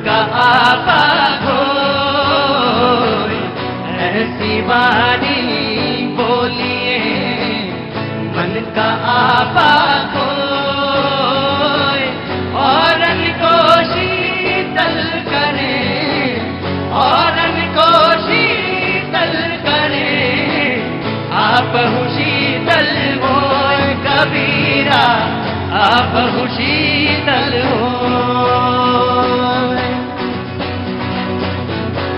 का आपा हो, ऐसी वाणी बोलिए मन का आपा हो, औरन को शीतल करे, औरन को शीतल करे, आप शीतल हो कबीरा, आप शीतल हो।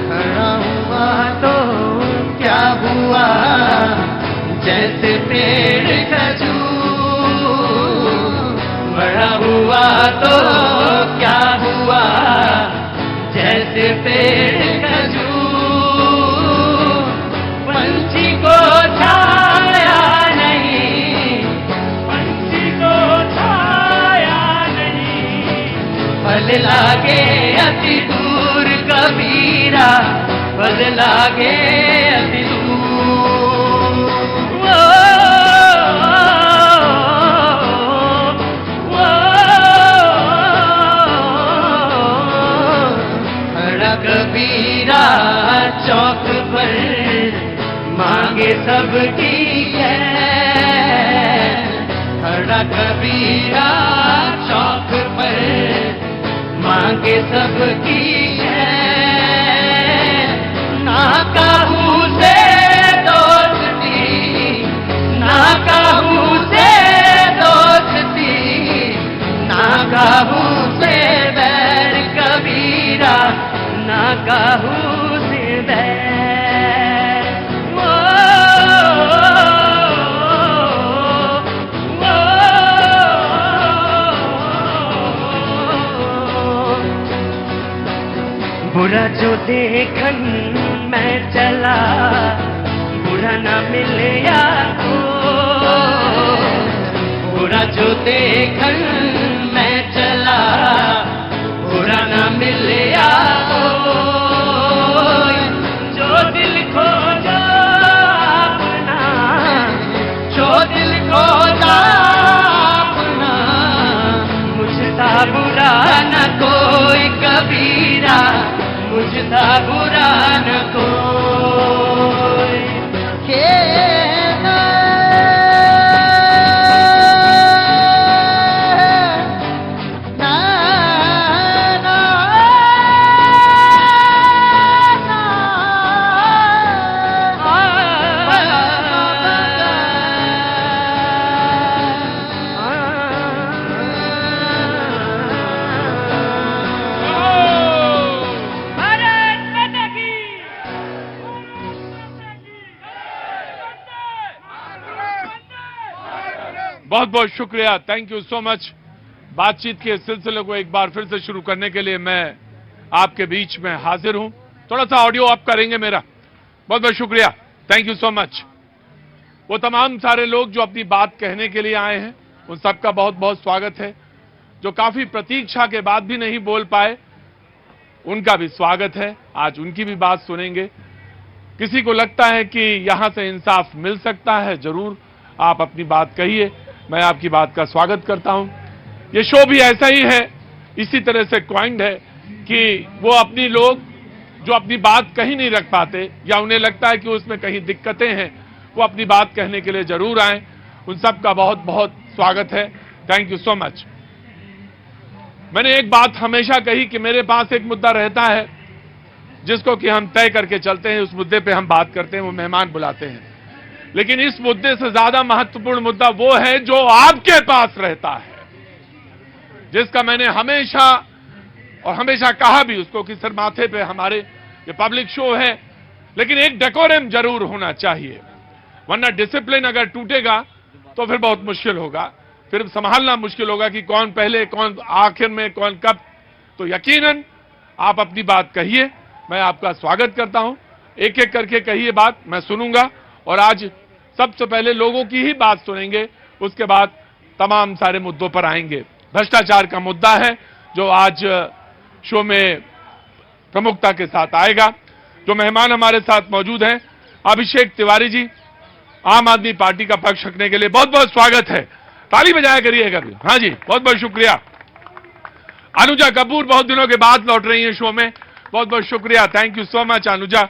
खड़ा हुआ तो क्या हुआ, जैसे पेड़ खजूर, बड़ा हुआ तो क्या हुआ, जैसे पेड़ खजूर, पंछी को छाया नहीं, पंछी को छाया नहीं, फल लागे अति दूर कबीरा, फल लागे अति दूर। खड़ा कबीरा चौक पर मांगे सबकी है, खड़ा कबीरा चौक पर मांगे सबकी है, ना काहू से दोस्ती, ना काहू से दोस्ती, ना काहू से बैर कबीरा, ना काहू से बैर। बुरा जो देखन मैं चला, बुरा न मिले याको, बुरा जो देखन मैं चला, बुरा न मिले याको, जो दिल खोजा अपना, जो दिल खोजा अपना, मुझसा बुरा न कोई कबीरा, मुझसा बुरा न कोई। बहुत बहुत शुक्रिया, थैंक यू सो मच। बातचीत के सिलसिले को एक बार फिर से शुरू करने के लिए मैं आपके बीच में हाजिर हूं। थोड़ा सा ऑडियो आप करेंगे मेरा? बहुत बहुत शुक्रिया, थैंक यू सो मच। वो तमाम सारे लोग जो अपनी बात कहने के लिए आए हैं, उन सबका बहुत बहुत स्वागत है। जो काफी प्रतीक्षा के बाद भी नहीं बोल पाए, उनका भी स्वागत है। आज उनकी भी बात सुनेंगे। किसी को लगता है कि यहां से इंसाफ मिल सकता है, जरूर आप अपनी बात कहिए, मैं आपकी बात का स्वागत करता हूं। ये शो भी ऐसा ही है, इसी तरह से क्वाइंड है कि वो अपनी लोग जो अपनी बात कहीं नहीं रख पाते या उन्हें लगता है कि उसमें कहीं दिक्कतें हैं, वो अपनी बात कहने के लिए जरूर आए। उन सब का बहुत बहुत स्वागत है, थैंक यू सो मच। मैंने एक बात हमेशा कही कि मेरे पास एक मुद्दा रहता है जिसको कि हम तय करके चलते हैं, उस मुद्दे पे हम बात करते हैं, वो मेहमान बुलाते हैं। लेकिन इस मुद्दे से ज्यादा महत्वपूर्ण मुद्दा वो है जो आपके पास रहता है, जिसका मैंने हमेशा और हमेशा कहा भी उसको कि सर माथे पे हमारे ये पब्लिक शो है, लेकिन एक डेकोरम जरूर होना चाहिए, वरना डिसिप्लिन अगर टूटेगा तो फिर बहुत मुश्किल होगा, फिर संभालना मुश्किल होगा कि कौन पहले कौन आखिर में कौन कब। तो यकीनन आप अपनी बात कहिए, मैं आपका स्वागत करता हूं। एक एक करके कहिए बात, मैं सुनूंगा। और आज सबसे पहले लोगों की ही बात सुनेंगे, उसके बाद तमाम सारे मुद्दों पर आएंगे। भ्रष्टाचार का मुद्दा है जो आज शो में प्रमुखता के साथ आएगा। जो मेहमान हमारे साथ मौजूद हैं, अभिषेक तिवारी जी, आम आदमी पार्टी का पक्ष रखने के लिए बहुत बहुत स्वागत है, ताली बजाया करिएगा। हाँ जी, बहुत बहुत शुक्रिया। अनुजा कपूर बहुत दिनों के बाद लौट रही हैं शो में, बहुत बहुत शुक्रिया, thank you so much Anuja,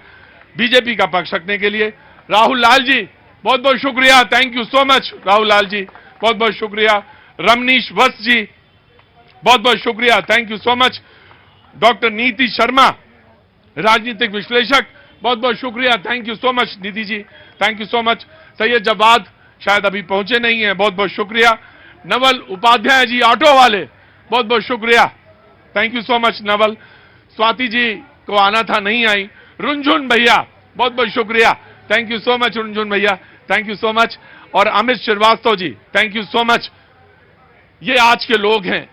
BJP का पक्ष रखने के लिए। राहुल लाल जी बहुत बहुत शुक्रिया, thank you so much Rahul Lal ji, बहुत बहुत शुक्रिया। रमनीश वत्स जी बहुत बहुत शुक्रिया, thank you so much. Doctor Niti Sharma राजनीतिक विश्लेषक, बहुत बहुत शुक्रिया, thank you so much Niti ji, thank you so much. Syed Jawad शायद अभी पहुंचे नहीं हैं, बहुत बहुत शुक्रिया। नवल उपाध्याय जी ऑटो वाले, बहुत बहुत शुक्रिया, thank you so much Naval. Swati ji को आना था, नहीं आई। रुंझुन भैया बहुत बहुत शुक्रिया, थैंक यू सो मच रुंझुन भैया, थैंक यू सो मच। और Amit Srivastava ji thank you so much. ये आज के लोग हैं।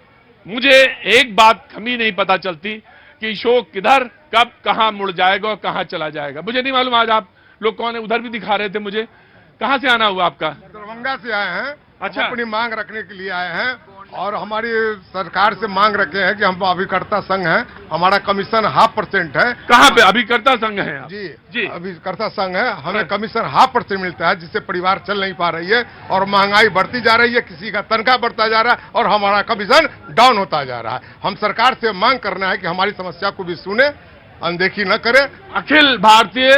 मुझे एक बात कमी नहीं पता चलती कि शो किधर कब कहां मुड़ जाएगा और कहां चला जाएगा, मुझे नहीं मालूम। आज आप लोग कौन है, उधर भी दिखा रहे थे मुझे, कहां से आना हुआ आपका? दरभंगा से आए हैं। अच्छा। हम अपनी मांग रखने के लिए आए हैं और हमारी सरकार से मांग रखे हैं कि हम अभिकर्ता संघ हैं, हमारा कमीशन 0.5% है। कहां पे अभिकर्ता संघ है आप? जी जी। अभिकर्ता संघ है, हमें कमीशन 0.5% मिलता है, जिससे परिवार चल नहीं पा रही है और महंगाई बढ़ती जा रही है, किसी का तनख्वाह बढ़ता जा रहा है और हमारा कमीशन डाउन होता जा रहा है। हम सरकार से मांग करना है कि हमारी समस्या को भी सुने, अनदेखी न करे। अखिल भारतीय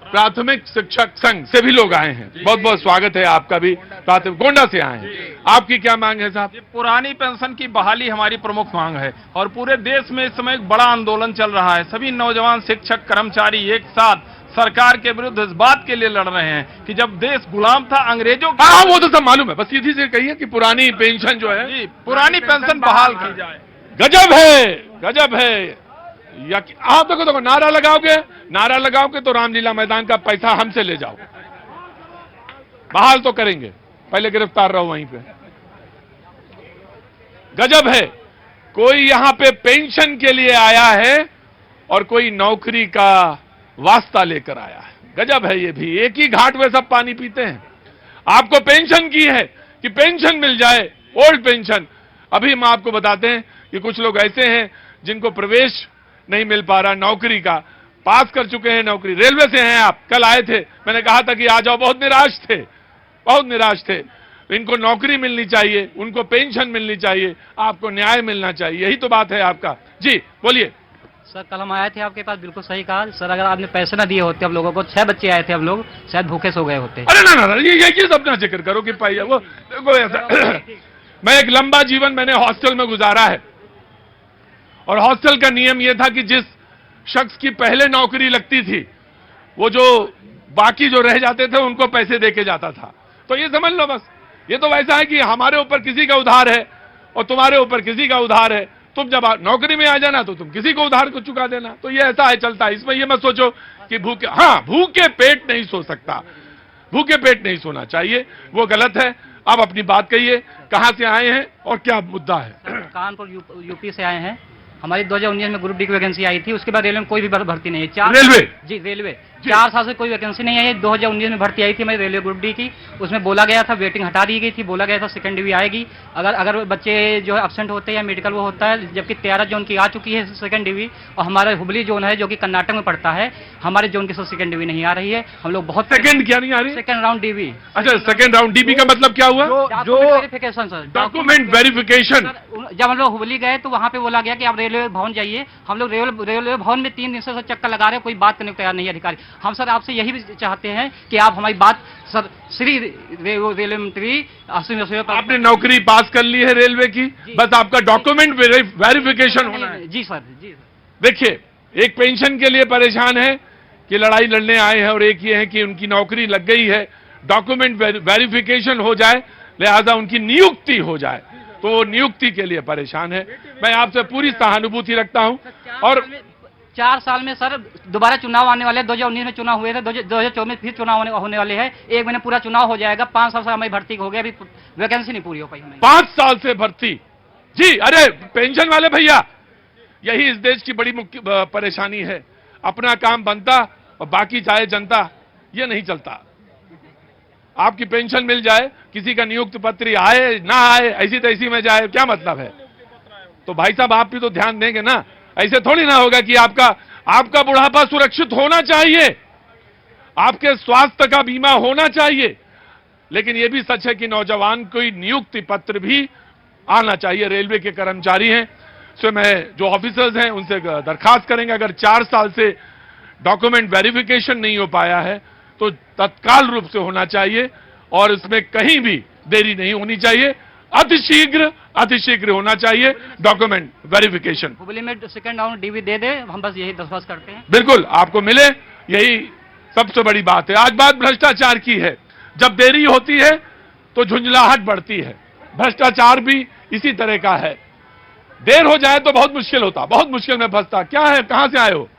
प्राथमिक शिक्षक संघ से भी लोग आए हैं, बहुत बहुत स्वागत है आपका भी। प्राथमिक गोंडा से आए हैं, आपकी क्या मांग है साहब? पुरानी पेंशन की बहाली हमारी प्रमुख मांग है और पूरे देश में इस समय एक बड़ा आंदोलन चल रहा है। सभी नौजवान शिक्षक कर्मचारी एक साथ सरकार के विरुद्ध इस बात के लिए लड़ रहे हैं कि जब देश गुलाम था अंग्रेजों का। हाँ वो तो सब मालूम है, बस सीधी से कहिए कि पुरानी पेंशन जो है, जी, पुरानी पेंशन बहाल की जाए। गजब है, गजब है। या आप देखो नारा लगाओगे तो रामलीला मैदान का पैसा हमसे ले जाओ, बहाल तो करेंगे, पहले गिरफ्तार रहो वहीं पे। गजब है, कोई यहां पे पेंशन के लिए आया है और कोई नौकरी का वास्ता लेकर आया है। गजब है, ये भी एक ही घाट में सब पानी पीते हैं। आपको पेंशन की है कि पेंशन मिल जाए, ओल्ड पेंशन। अभी हम आपको बताते हैं कि कुछ लोग ऐसे हैं जिनको प्रवेश नहीं मिल पा रहा नौकरी का, पास कर चुके हैं नौकरी। रेलवे से हैं आप, कल आए थे, मैंने कहा था कि आ जाओ, बहुत निराश थे, बहुत निराश थे। इनको नौकरी मिलनी चाहिए, उनको पेंशन मिलनी चाहिए, आपको न्याय मिलना चाहिए, यही तो बात है आपका। जी बोलिए सर। कल हम आए थे आपके पास, बिल्कुल सही कहा सर। अगर आपने पैसे ना दिए होते हम लोगों को, 6 बच्चे आए थे, हम लोग शायद भूखे सो गए होते। अरे ना ना, ये सब ना जिक्र करो कि पाइए वो देखो ऐसा। मैं एक लंबा जीवन मैंने हॉस्टल में गुजारा है और हॉस्टल का नियम यह था कि जिस शख्स की पहले नौकरी लगती थी, वो जो बाकी जो रह जाते थे उनको पैसे देके जाता था। तो ये समझ लो बस, ये तो वैसा है कि हमारे ऊपर किसी का उधार है और तुम्हारे ऊपर किसी का उधार है। तुम जब नौकरी में आ जाना तो तुम किसी को उधार को चुका देना। तो ये ऐसा है, चलता है। इसमें ये मत सोचो कि भूखे पेट नहीं सो सकता, भूखे पेट नहीं सोना चाहिए, वो गलत है। आप अपनी बात कहिए, कहां से आए हैं और क्या मुद्दा है? कानपुर यूपी से आए हैं। हमारी 2019 में ग्रुप डी की वैकेंसी आई थी, उसके बाद रेलवे में कोई भी भर्ती नहीं है। रेलवे? जी रेलवे 4 साल से कोई वैकेंसी नहीं आई है। 2019 में भर्ती आई थी हमारी रेलवे ग्रुप डी की, उसमें बोला गया था वेटिंग हटा दी गई थी, बोला गया था सेकंड डिवी आएगी अगर बच्चे जो है एब्सेंट होते हैं या मेडिकल वो होता है। जबकि 13 जोन की आ चुकी है सेकंड डिवी और हमारा हुबली जोन है जो कि कर्नाटक में पड़ता है, हमारे जोन की सेकंड डिवी नहीं आ रही है। हम लोग बहुत सेकंड क्या नहीं आ रही? Second round DV. अच्छा, सेकंड राउंड डीबी का मतलब क्या हुआ? जो वेरिफिकेशन सर, डॉक्यूमेंट वेरिफिकेशन। जब हम लोग हुबली गए तो वहां पे बोला गया कि आप रेलवे भवन जाइए। हम लोग रेलवे भवन में 3 दिन से चक्कर लगा रहे हैं, कोई बात करने को तैयार नहीं है अधिकारी। हम सर आपसे यही चाहते हैं कि आप हमारी बात सर श्री रेलवे मंत्री आपने नौकरी पास कर ली है रेलवे की, बस आपका डॉक्यूमेंट वेरिफिकेशन होना है। जी सर, जी सर। देखिए, एक पेंशन के लिए परेशान है कि लड़ाई लड़ने आए हैं और एक ये है कि उनकी नौकरी लग गई है, डॉक्यूमेंट वेरिफिकेशन हो जाए, लिहाजा उनकी नियुक्ति हो जाए, तो नियुक्ति के लिए परेशान है। मैं आपसे पूरी सहानुभूति रखता हूं। और 4 साल में सर दोबारा चुनाव आने वाले हैं। 2019 में चुनाव हुए थे, 2024 में फिर चुनाव होने वाले हैं। 1 महीने पूरा चुनाव हो जाएगा। 5 साल से हमारी भर्ती हो गई, अभी वैकेंसी नहीं पूरी हो पाई हमें। 5 साल से भर्ती। जी, अरे पेंशन वाले भैया, यही इस देश की बड़ी मुख्य परेशानी है। अपना काम बनता और बाकी चाहे जनता, ये नहीं चलता। आपकी पेंशन मिल जाए, किसी का नियुक्त पत्र आए ना आए, ऐसी तैसी में जाए, क्या मतलब है? तो भाई साहब आप भी तो ध्यान देंगे ना। ऐसे थोड़ी ना होगा कि आपका बुढ़ापा सुरक्षित होना चाहिए, आपके स्वास्थ्य का बीमा होना चाहिए, लेकिन यह भी सच है कि नौजवान कोई नियुक्ति पत्र भी आना चाहिए। रेलवे के कर्मचारी हैं, मैं जो ऑफिसर्स हैं उनसे दरखास्त करेंगे, अगर 4 साल से डॉक्यूमेंट वेरिफिकेशन नहीं हो पाया है तो तत्काल रूप से होना चाहिए और इसमें कहीं भी देरी नहीं होनी चाहिए। अतिशीघ्र होना चाहिए डॉक्यूमेंट वेरिफिकेशन। हुबली में सेकंड राउंड डीवी दे दे, हम बस यही दरख्वास्त करते हैं। बिल्कुल आपको मिले, यही सबसे बड़ी बात है। आज बात भ्रष्टाचार की है, जब देरी होती है तो झुंझलाहट बढ़ती है। भ्रष्टाचार भी इसी तरह का है, देर हो जाए तो बहुत मुश्किल होता, बहुत मुश्किल में फंसता। क्या है, कहां से आए हो?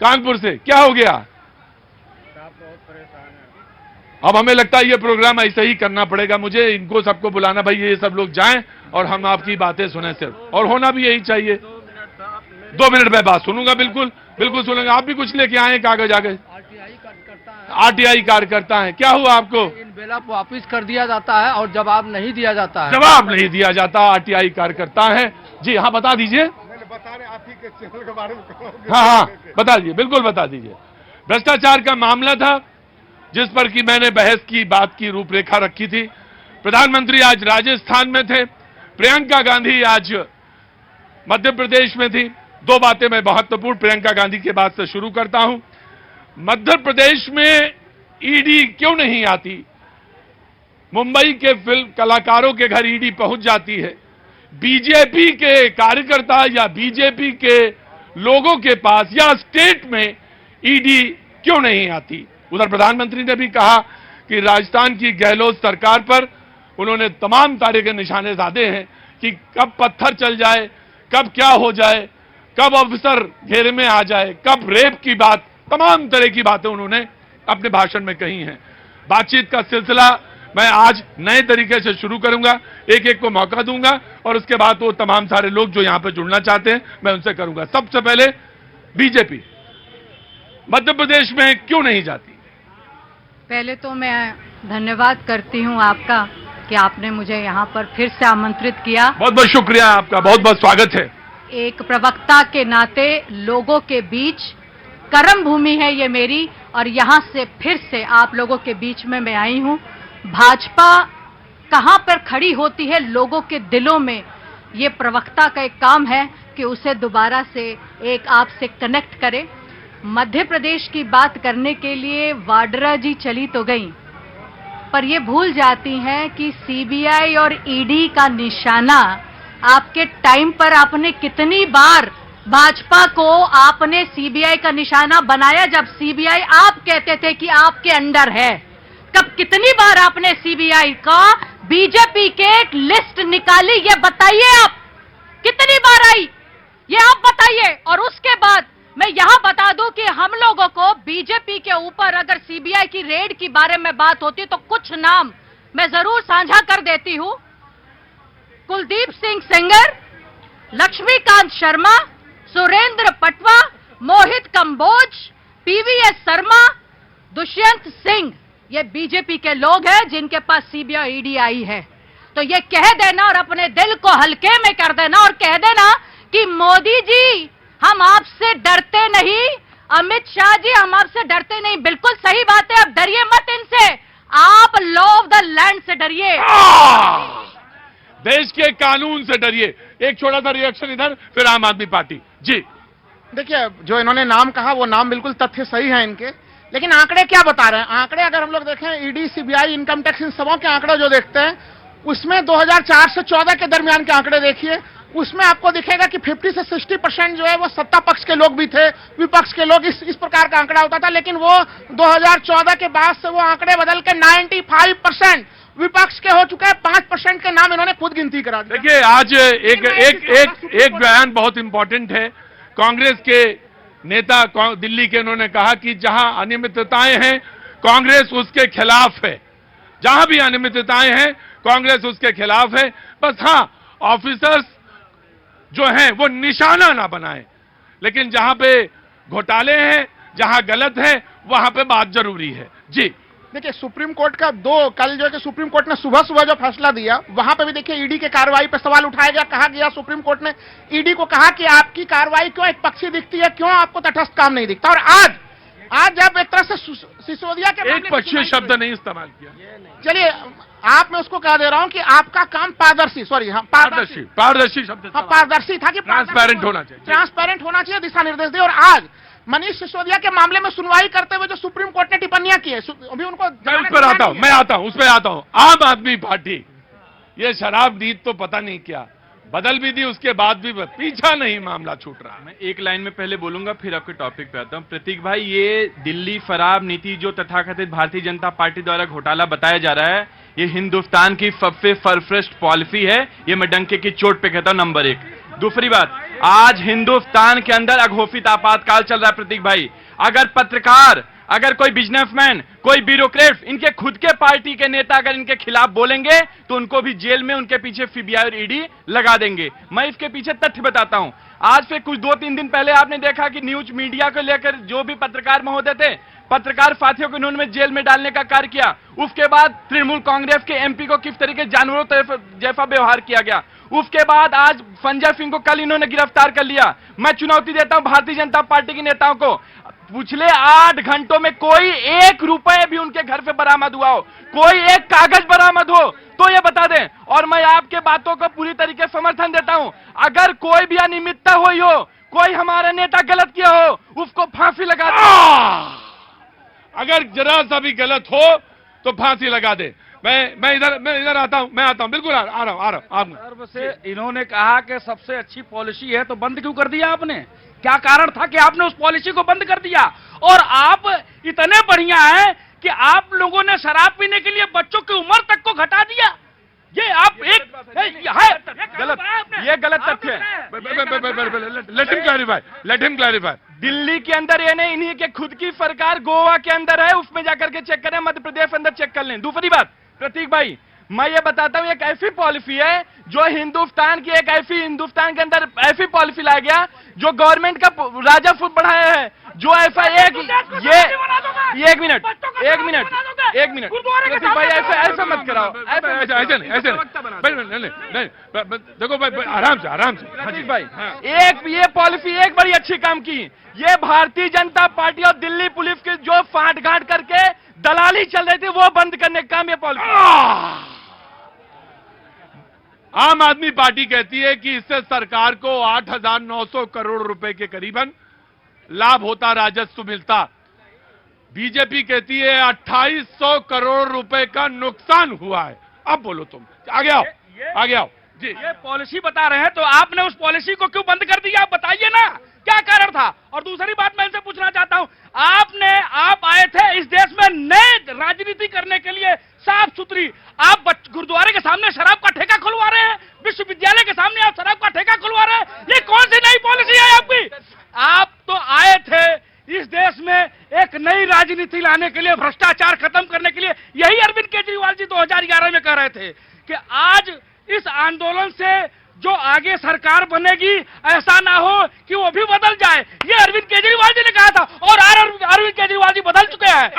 कानपुर से। क्या हो गया? अब हमें लगता है ये प्रोग्राम ऐसे ही करना पड़ेगा, मुझे इनको सबको बुलाना, भाई ये सब लोग जाएं और हम आपकी बातें सुने सिर्फ, और होना भी यही चाहिए। 2 मिनट में बात सुनूंगा, बिल्कुल बिल्कुल सुनूंगा। आप भी कुछ लेके आए कागज आगे? आरटीआई कार्यकर्ता है। क्या हुआ आपको? इन बेला वापिस कर दिया जाता है और जवाब नहीं दिया जाता है। जवाब नहीं दिया जाता, आरटीआई कार्यकर्ता है। जी हाँ, बता दीजिए। आप ही के चैनल के बारे में हाँ, बता दीजिए, बिल्कुल बता दीजिए। भ्रष्टाचार का मामला था जिस पर कि मैंने बहस की, बात की रूपरेखा रखी थी। प्रधानमंत्री आज राजस्थान में थे, प्रियंका गांधी आज मध्य प्रदेश में थी। 2 बातें मैं महत्वपूर्ण प्रियंका गांधी के बाद से शुरू करता हूं। मध्य प्रदेश में ईडी क्यों नहीं आती? मुंबई के फिल्म कलाकारों के घर ईडी पहुंच जाती है, बीजेपी के कार्यकर्ता या बीजेपी के लोगों के पास या स्टेट में ईडी क्यों नहीं आती? उधर प्रधानमंत्री ने भी कहा कि राजस्थान की गहलोत सरकार पर उन्होंने तमाम तारे के निशाने साधे हैं कि कब पत्थर चल जाए, कब क्या हो जाए, कब ऑफिसर घेरे में आ जाए, कब रेप की बात, तमाम तरह की बातें उन्होंने अपने भाषण में कही हैं। बातचीत का सिलसिला मैं आज नए तरीके से शुरू करूंगा, एक एक को मौका दूंगा और उसके बाद वो तमाम सारे लोग जो यहां पर जुड़ना चाहते हैं मैं उनसे करूंगा। सबसे पहले बीजेपी मध्य प्रदेश में क्यों नहीं जाती? पहले तो मैं धन्यवाद करती हूं आपका कि आपने मुझे यहां पर फिर से आमंत्रित किया। बहुत बहुत शुक्रिया आपका, बहुत बहुत स्वागत है। एक प्रवक्ता के नाते लोगों के बीच कर्म भूमि है ये मेरी, और यहां से फिर से आप लोगों के बीच में मैं आई हूं। भाजपा कहां पर खड़ी होती है लोगों के दिलों में, ये प्रवक्ता का एक काम है कि उसे दोबारा से एक आपसे कनेक्ट करे। मध्य प्रदेश की बात करने के लिए वाड्रा जी चली तो गई, पर ये भूल जाती हैं कि सीबीआई और ईडी का निशाना आपके टाइम पर आपने कितनी बार भाजपा को आपने सीबीआई का निशाना बनाया, जब सीबीआई आप कहते थे कि आपके अंडर है। कब कितनी बार आपने सीबीआई का बीजेपी के एक लिस्ट निकाली, ये बताइए आप कितनी बार आई, ये आप बताइए। और उसके बाद मैं यहां बता दूं कि हम लोगों को बीजेपी के ऊपर अगर सीबीआई की रेड की बारे में बात होती तो कुछ नाम मैं जरूर साझा कर देती हूं। कुलदीप सिंह सेंगर, लक्ष्मीकांत शर्मा, सुरेंद्र पटवा, मोहित कंबोज, पीवीएस शर्मा, दुष्यंत सिंह, ये बीजेपी के लोग हैं जिनके पास सीबीआई ईडी आई है। तो ये कह देना और अपने दिल को हल्के में कर देना और कह देना कि मोदी जी हम आपसे डरते नहीं, अमित शाह जी हम आपसे डरते नहीं, बिल्कुल सही बात है। अब डरिए मत इनसे, आप लॉ ऑफ द लैंड से डरिए, देश के कानून से डरिए। एक छोटा सा रिएक्शन इधर, फिर आम आदमी पार्टी। जी देखिए, जो इन्होंने नाम कहा वो नाम बिल्कुल तथ्य सही है इनके, लेकिन आंकड़े क्या बता रहे हैं? आंकड़े अगर हम लोग देखें, ईडी, सीबीआई, इनकम टैक्स, इन सबों के आंकड़े जो देखते हैं उसमें 2004 से 14 के दरमियान के आंकड़े देखिए, उसमें आपको दिखेगा कि 50 से 60% जो है वो सत्ता पक्ष के लोग भी थे, विपक्ष के लोग, इस प्रकार का आंकड़ा होता था। लेकिन वो 2014 के बाद से वो आंकड़े बदल के 95% विपक्ष के हो चुके हैं। 5% के नाम इन्होंने खुद गिनती करा दी। देखिए, आज एक बयान बहुत इंपॉर्टेंट है कांग्रेस के नेता दिल्ली के, उन्होंने कहा कि जहां अनियमितताएं हैं कांग्रेस उसके खिलाफ है, जहां भी अनियमितताएं हैं कांग्रेस उसके खिलाफ है। बस हाँ, ऑफिसर्स जो हैं वो निशाना ना बनाएं, लेकिन जहां पे घोटाले हैं, जहां गलत है, वहां पे बात जरूरी है। जी देखिए, सुप्रीम कोर्ट का कल जो है कि सुप्रीम कोर्ट ने सुबह सुबह जो फैसला दिया, वहां पे भी देखिए ईडी के कार्रवाई पे सवाल उठाया गया। कहा गया, सुप्रीम कोर्ट ने ईडी को कहा कि आपकी कार्रवाई क्यों एक पक्षी दिखती है, क्यों आपको तटस्थ काम नहीं दिखता। और आज आज जब एक तरह से सिसोदिया के एक मामले में पक्षीय सुनाई शब्द हुई। नहीं इस्तेमाल किया। चलिए आप मैं उसको कह दे रहा हूं कि आपका काम पारदर्शी, सॉरी हाँ पारदर्शी, पारदर्शी शब्द हाँ पारदर्शी था कि ट्रांसपेरेंट होना चाहिए। ट्रांसपेरेंट होना चाहिए, दिशा निर्देश दिए। और आज मनीष सिसोदिया के मामले में सुनवाई करते हुए जो सुप्रीम कोर्ट ने टिप्पणियां की है, अभी उनको मैं उस पर आता हूं, उस पर आता हूं। आम आदमी पार्टी ये शराब नीति तो पता नहीं क्या बदल भी दी, उसके बाद भी पीछा नहीं, मामला छूट रहा। मैं एक लाइन में पहले बोलूंगा, फिर आपके टॉपिक पे आता हूं। प्रतीक भाई, ये दिल्ली शराब नीति जो तथाकथित भारतीय जनता पार्टी द्वारा घोटाला बताया जा रहा है, ये हिंदुस्तान की सबसे सरफेस्ट पॉलिसी है। ये मैं डंके की चोट पे कहता हूं, नंबर 1। दूसरी बात, आज हिंदुस्तान के अंदर अघोषित आपातकाल चल रहा है। प्रतीक भाई, अगर पत्रकार, अगर कोई बिजनेसमैन, कोई ब्यूरोक्रेट, इनके खुद के पार्टी के नेता अगर इनके खिलाफ बोलेंगे तो उनको भी जेल में, उनके पीछे सीबीआई और ईडी लगा देंगे। मैं इसके पीछे तथ्य बताता हूं। आज से कुछ 2-3 दिन पहले आपने देखा कि न्यूज मीडिया को लेकर जो भी पत्रकार महोदय थे, पत्रकार साथियों को इन्होंने जेल में डालने का कार्य किया। उसके बाद तृणमूल कांग्रेस के एमपी को किस तरीके जानवरों जैसा व्यवहार किया गया। उसके बाद आज संजय सिंह को कल इन्होंने गिरफ्तार कर लिया। मैं चुनौती देता हूं भारतीय जनता पार्टी के नेताओं को, पिछले 8 घंटों में कोई 1 रुपए भी उनके घर से बरामद हुआ हो, कोई एक कागज बरामद हो तो ये बता दें। और मैं आपके बातों को पूरी तरीके से समर्थन देता हूं। अगर कोई भी अनियमितता हुई हो, कोई हमारा नेता गलत किया हो, उसको फांसी लगा दे। अगर जरा सा भी गलत हो तो फांसी लगा दे। मैं इधर आता हूं, बिल्कुल आ रहा हूं। से इन्होंने कहा कि सबसे अच्छी पॉलिसी है तो बंद क्यों कर दिया आपने? क्या कारण था कि आपने उस पॉलिसी को बंद कर दिया? और आप इतने बढ़िया हैं कि आप लोगों ने शराब पीने के लिए बच्चों की उम्र तक को घटा दिया। ये आप गलत, ये गलत तथ्य है। Let him clarify. दिल्ली के अंदर ये नहीं, इन्हीं के खुद की सरकार गोवा के अंदर है, उसमें जाकर के चेक करें, मध्य प्रदेश अंदर चेक कर लें। दूसरी बात प्रतीक भाई, मैं ये बताता हूं, एक ऐसी पॉलिसी है जो हिंदुस्तान के अंदर ऐसी पॉलिसी लाया गया जो गवर्नमेंट का राजस्व बढ़ाया है। जो ऐसा एक मिनट प्रतीक भाई, ऐसा मत कराओ, ऐसे नहीं, देखो भाई, आराम से प्रतीक भाई, एक ये पॉलिसी एक बड़ी अच्छी काम की। ये भारतीय जनता पार्टी और दिल्ली पुलिस की जो फांट-गांठ करके दलाली चल रही थी, वो बंद करने का काम ये पॉलिसी। आम आदमी पार्टी कहती है कि इससे सरकार को 8,900 करोड़ रुपए के करीबन लाभ होता, राजस्व मिलता। बीजेपी कहती है 2,800 करोड़ रुपए का नुकसान हुआ है। अब बोलो तुम, आगे आओ जी। ये पॉलिसी बता रहे हैं तो आपने उस पॉलिसी को क्यों बंद कर दिया? आप बताइए ना, क्या कारण था? और दूसरी बात मैं इनसे पूछना चाहता हूं, आप आए थे इस देश में नए राजनीति करने के लिए, साफ सुथरी। आप गुरुद्वारे के सामने शराब का ठेका खुलवा रहे हैं, विश्वविद्यालय के सामने आप शराब का ठेका खुलवा रहे हैं। ये कौन सी नई पॉलिसी है आपकी? आप तो आए थे इस देश में एक नई राजनीति लाने के लिए, भ्रष्टाचार खत्म करने के लिए। यही अरविंद केजरीवाल जी 2011 में कह रहे थे कि आज इस आंदोलन से जो आगे सरकार बनेगी, ऐसा ना हो कि वो भी बदल जाए। ये अरविंद केजरीवाल जी ने कहा था, और अरविंद केजरीवाल जी बदल चुके हैं।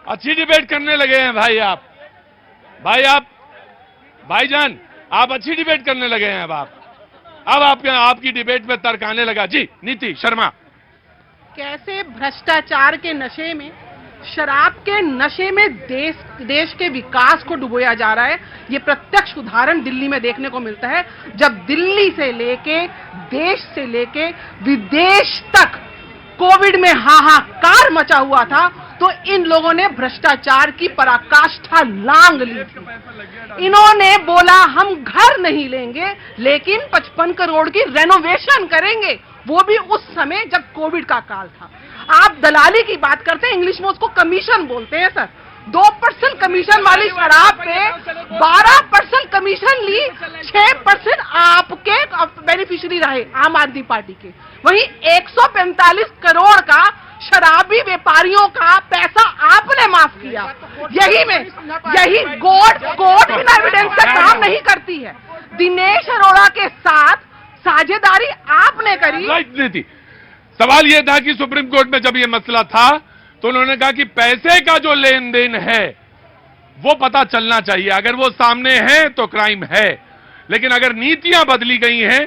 अच्छी डिबेट करने लगे हैं भाईजान, आप अच्छी डिबेट करने लगे हैं। अब आपकी डिबेट में तर्क आने लगा। जी नीति शर्मा। कैसे भ्रष्टाचार के नशे में, शराब के नशे में देश के विकास को डुबोया जा रहा है, ये प्रत्यक्ष उदाहरण दिल्ली में देखने को मिलता है। जब दिल्ली से लेके, देश से लेके विदेश तक कोविड में हाहाकार मचा हुआ था, तो इन लोगों ने भ्रष्टाचार की पराकाष्ठा लांग ली थी। इन्होंने बोला हम घर नहीं लेंगे, लेकिन 55 करोड़ की रेनोवेशन करेंगे, वो भी उस समय जब कोविड का काल था। आप दलाली की बात करते हैं, इंग्लिश में उसको कमीशन बोलते हैं सर। 2% कमीशन वाली शराब पे 12% कमीशन ली, 6% आपके बेनिफिशियरी रहे आम आदमी पार्टी के। वहीं 145 करोड़ का शराबी व्यापारियों का पैसा आपने माफ किया। यही कोर्ट बिना एविडेंस से काम नहीं करती है। दिनेश अरोड़ा के साथ साझेदारी आपने करी। राजनीति सवाल यह था कि सुप्रीम कोर्ट में जब यह मसला था तो उन्होंने कहा कि पैसे का जो लेन देन है वो पता चलना चाहिए। अगर वो सामने है तो क्राइम है, लेकिन अगर नीतियां बदली गई हैं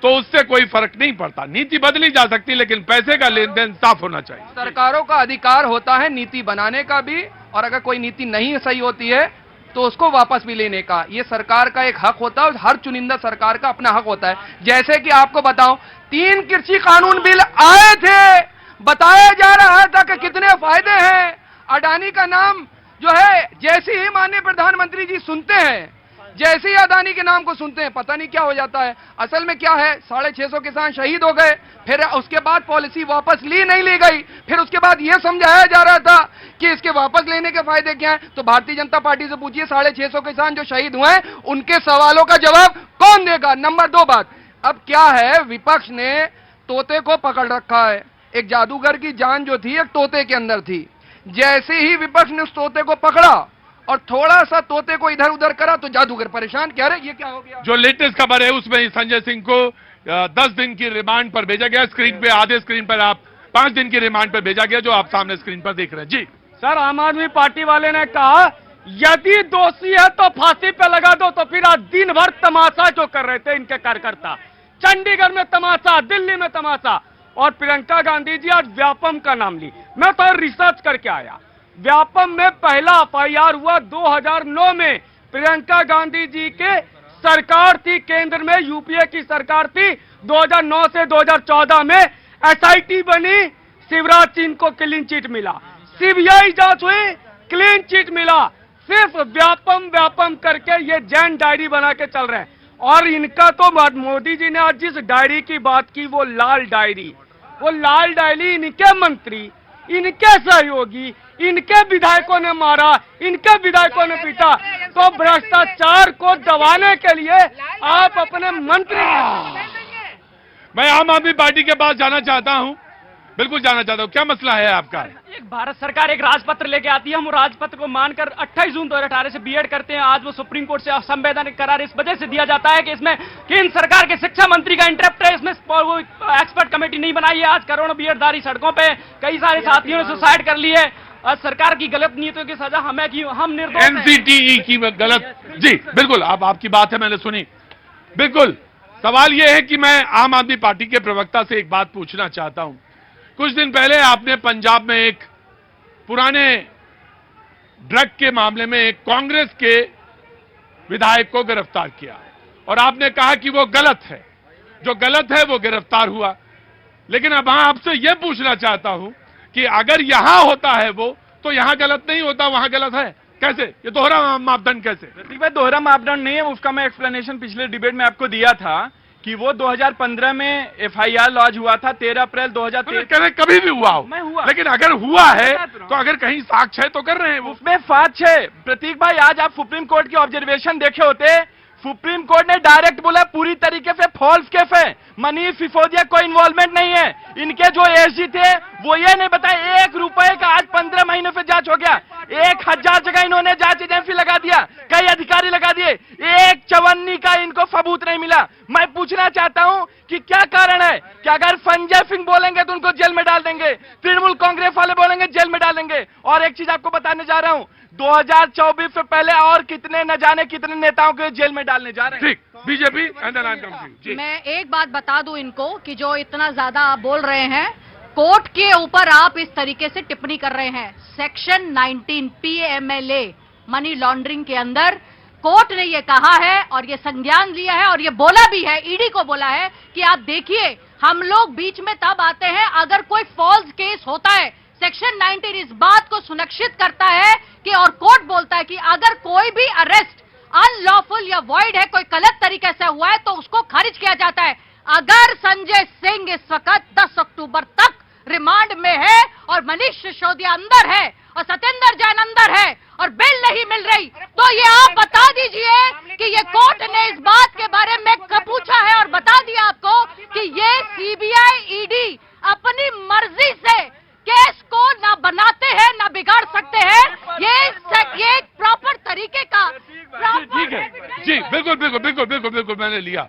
तो उससे कोई फर्क नहीं पड़ता। नीति बदली जा सकती, लेकिन पैसे का लेन देन साफ होना चाहिए। सरकारों का अधिकार होता है नीति बनाने का भी, और अगर कोई नीति नहीं सही होती है तो उसको वापस भी लेने का। ये सरकार का एक हक होता है, और हर चुनिंदा सरकार का अपना हक होता है। जैसे कि आपको बताऊं, 3 कृषि कानून बिल आए थे, बताया जा रहा था कि कितने फायदे हैं। अडानी का नाम जो है, जैसे ही माननीय प्रधानमंत्री जी सुनते हैं, जैसे ही अडानी के नाम को सुनते हैं, पता नहीं क्या हो जाता है। असल में क्या है, 650 किसान शहीद हो गए, फिर उसके बाद पॉलिसी वापस नहीं ली गई। फिर उसके बाद यह समझाया जा रहा था कि इसके वापस लेने के फायदे क्या हैं। तो भारतीय जनता पार्टी से पूछिए, 650 किसान जो शहीद हुए हैं, उनके सवालों का जवाब कौन देगा? नंबर 2 बात, अब क्या है, विपक्ष ने तोते को पकड़ रखा है। एक जादूगर की जान जो थी, एक तोते के अंदर थी। जैसे ही विपक्ष ने उस तोते को पकड़ा और थोड़ा सा तोते को इधर उधर करा, तो जादूगर परेशान, कह रहे ये क्या हो गया। जो लेटेस्ट खबर है उसमें संजय सिंह को 10 दिन की रिमांड पर भेजा गया। स्क्रीन पे, आधे स्क्रीन पर आप 5 दिन की रिमांड पर भेजा गया, जो आप सामने स्क्रीन पर देख रहे हैं। जी सर, आम आदमी पार्टी वाले ने कहा यदि दोषी है तो फांसी पे लगा दो। तो फिर आज दिन भर तमाशा जो कर रहे थे इनके कार्यकर्ता, चंडीगढ़ में तमाशा, दिल्ली में तमाशा, और प्रियंका गांधी जी आज व्यापम का नाम ली। मैं तो रिसर्च करके आया, व्यापम में पहला एफआईआर हुआ 2009 में। प्रियंका गांधी जी के सरकार थी, केंद्र में यूपीए की सरकार थी। 2009 से 2014 में एसआईटी बनी, शिवराज सिंह को क्लीन चिट मिला। सीबीआई जांच हुई, क्लीन चिट मिला। सिर्फ व्यापम करके ये जैन डायरी बना के चल रहे हैं। और इनका तो मोदी जी ने आज जिस डायरी की बात की, वो लाल डायरी, इनके मंत्री, इनके सहयोगी, इनके विधायकों ने मारा, इनके विधायकों ने पीटा। तो भ्रष्टाचार को दबाने के लिए आप अपने मंत्री, मैं आम आदमी पार्टी के पास जाना चाहता हूं, बिल्कुल जाना चाहता हूं। क्या मसला है आपका? एक भारत सरकार एक राजपत्र लेके आती है, हम राजपत्र को मानकर 28 जून 2018 से बीएड करते हैं। आज वो सुप्रीम कोर्ट से असंवैधानिक करार इस वजह से दिया जाता है कि इसमें केंद्र सरकार के शिक्षा मंत्री का इंटरप्ट है, इसमें वो एक्सपर्ट कमेटी नहीं बनाई है। आज करोड़ों बीएडधारी सड़कों पे, कई सारे साथियों ने सुसाइड कर ली है। सरकार की गलत नीतियों की सजा हमें की, हम निर्दोष हैं। एनसीटीई की गलत, जी बिल्कुल, आपकी बात है, मैंने सुनी। बिल्कुल, सवाल यह है कि मैं आम आदमी पार्टी के प्रवक्ता से एक बात पूछना चाहता हूं। कुछ दिन पहले आपने पंजाब में एक पुराने ड्रग के मामले में एक कांग्रेस के विधायक को गिरफ्तार किया, और आपने कहा कि वो गलत है, जो गलत है वो गिरफ्तार हुआ। लेकिन अब आपसे यह पूछना चाहता हूं कि अगर यहां होता है वो, तो यहां गलत नहीं होता, वहां गलत है, कैसे? ये दोहरा मापदंड कैसे? प्रतीक भाई, दोहरा मापदंड नहीं है, उसका मैं एक्सप्लेनेशन पिछले डिबेट में आपको दिया था कि वो 2015 में एफआईआर लॉन्च हुआ था, 13 अप्रैल 2013। कभी भी हुआ हो, मैं हुआ, लेकिन अगर हुआ है तो अगर कहीं साक्ष्य है तो कर रहे हैं वो। उसमें साक्ष्य है। प्रतीक भाई, आज आप सुप्रीम कोर्ट की ऑब्जर्वेशन देखे होते, सुप्रीम कोर्ट ने डायरेक्ट बोला पूरी तरीके से फॉल्स केस है, मनीष सिसोदिया कोई इन्वॉल्वमेंट नहीं है। इनके जो एसजी थे वो ये नहीं बताए, 1 रुपए का आज 15 महीनों से जांच हो गया। 1000 जगह इन्होंने जांच एजेंसी लगा दिया, कई अधिकारी लगा दिए, 1 चवन्नी का इनको सबूत नहीं मिला। मैं पूछना चाहता हूं कि क्या कारण है कि अगर संजय सिंह बोलेंगे तो उनको जेल में डाल देंगे, तृणमूल कांग्रेस वाले बोलेंगे जेल में डाल देंगे। और एक चीज आपको बताने जा रहा हूं, 2024 से पहले और कितने न जाने कितने नेताओं को जेल में डालने जा रहे हैं। ठीक, बीजेपी एंड मैं एक बात बता दूं इनको कि जो इतना ज्यादा आप बोल रहे हैं, कोर्ट के ऊपर आप इस तरीके से टिप्पणी कर रहे हैं। सेक्शन 19 PMLA मनी लॉन्ड्रिंग के अंदर कोर्ट ने ये कहा है और ये संज्ञान लिया है और ये बोला भी है, ईडी को बोला है कि आप देखिए, हम लोग बीच में तब आते हैं अगर कोई फॉल्स केस होता है। सेक्शन 19 इस बात को सुनिश्चित करता है कि, और कोर्ट बोलता है कि अगर कोई भी अरेस्ट अनलॉफुल या वॉइड है, कोई गलत तरीके से हुआ है, तो उसको खारिज किया जाता है। अगर संजय सिंह इस वक्त 10 अक्टूबर तक रिमांड में है और मनीष सिसोदिया अंदर है और सत्येंद्र जैन अंदर है और बेल नहीं मिल रही, तो ये आप बता दीजिए कि ये कोर्ट ने इस बात के बारे में पूछा है और बता दिया आपको कि ये सीबीआई ईडी अपनी मर्जी से केस को ना बनाते हैं ना बिगाड़ सकते हैं। ये एक प्रॉपर तरीके का, ठीक है जी, बिल्कुल बिल्कुल बिल्कुल बिल्कुल बिल्कुल मैंने लिया।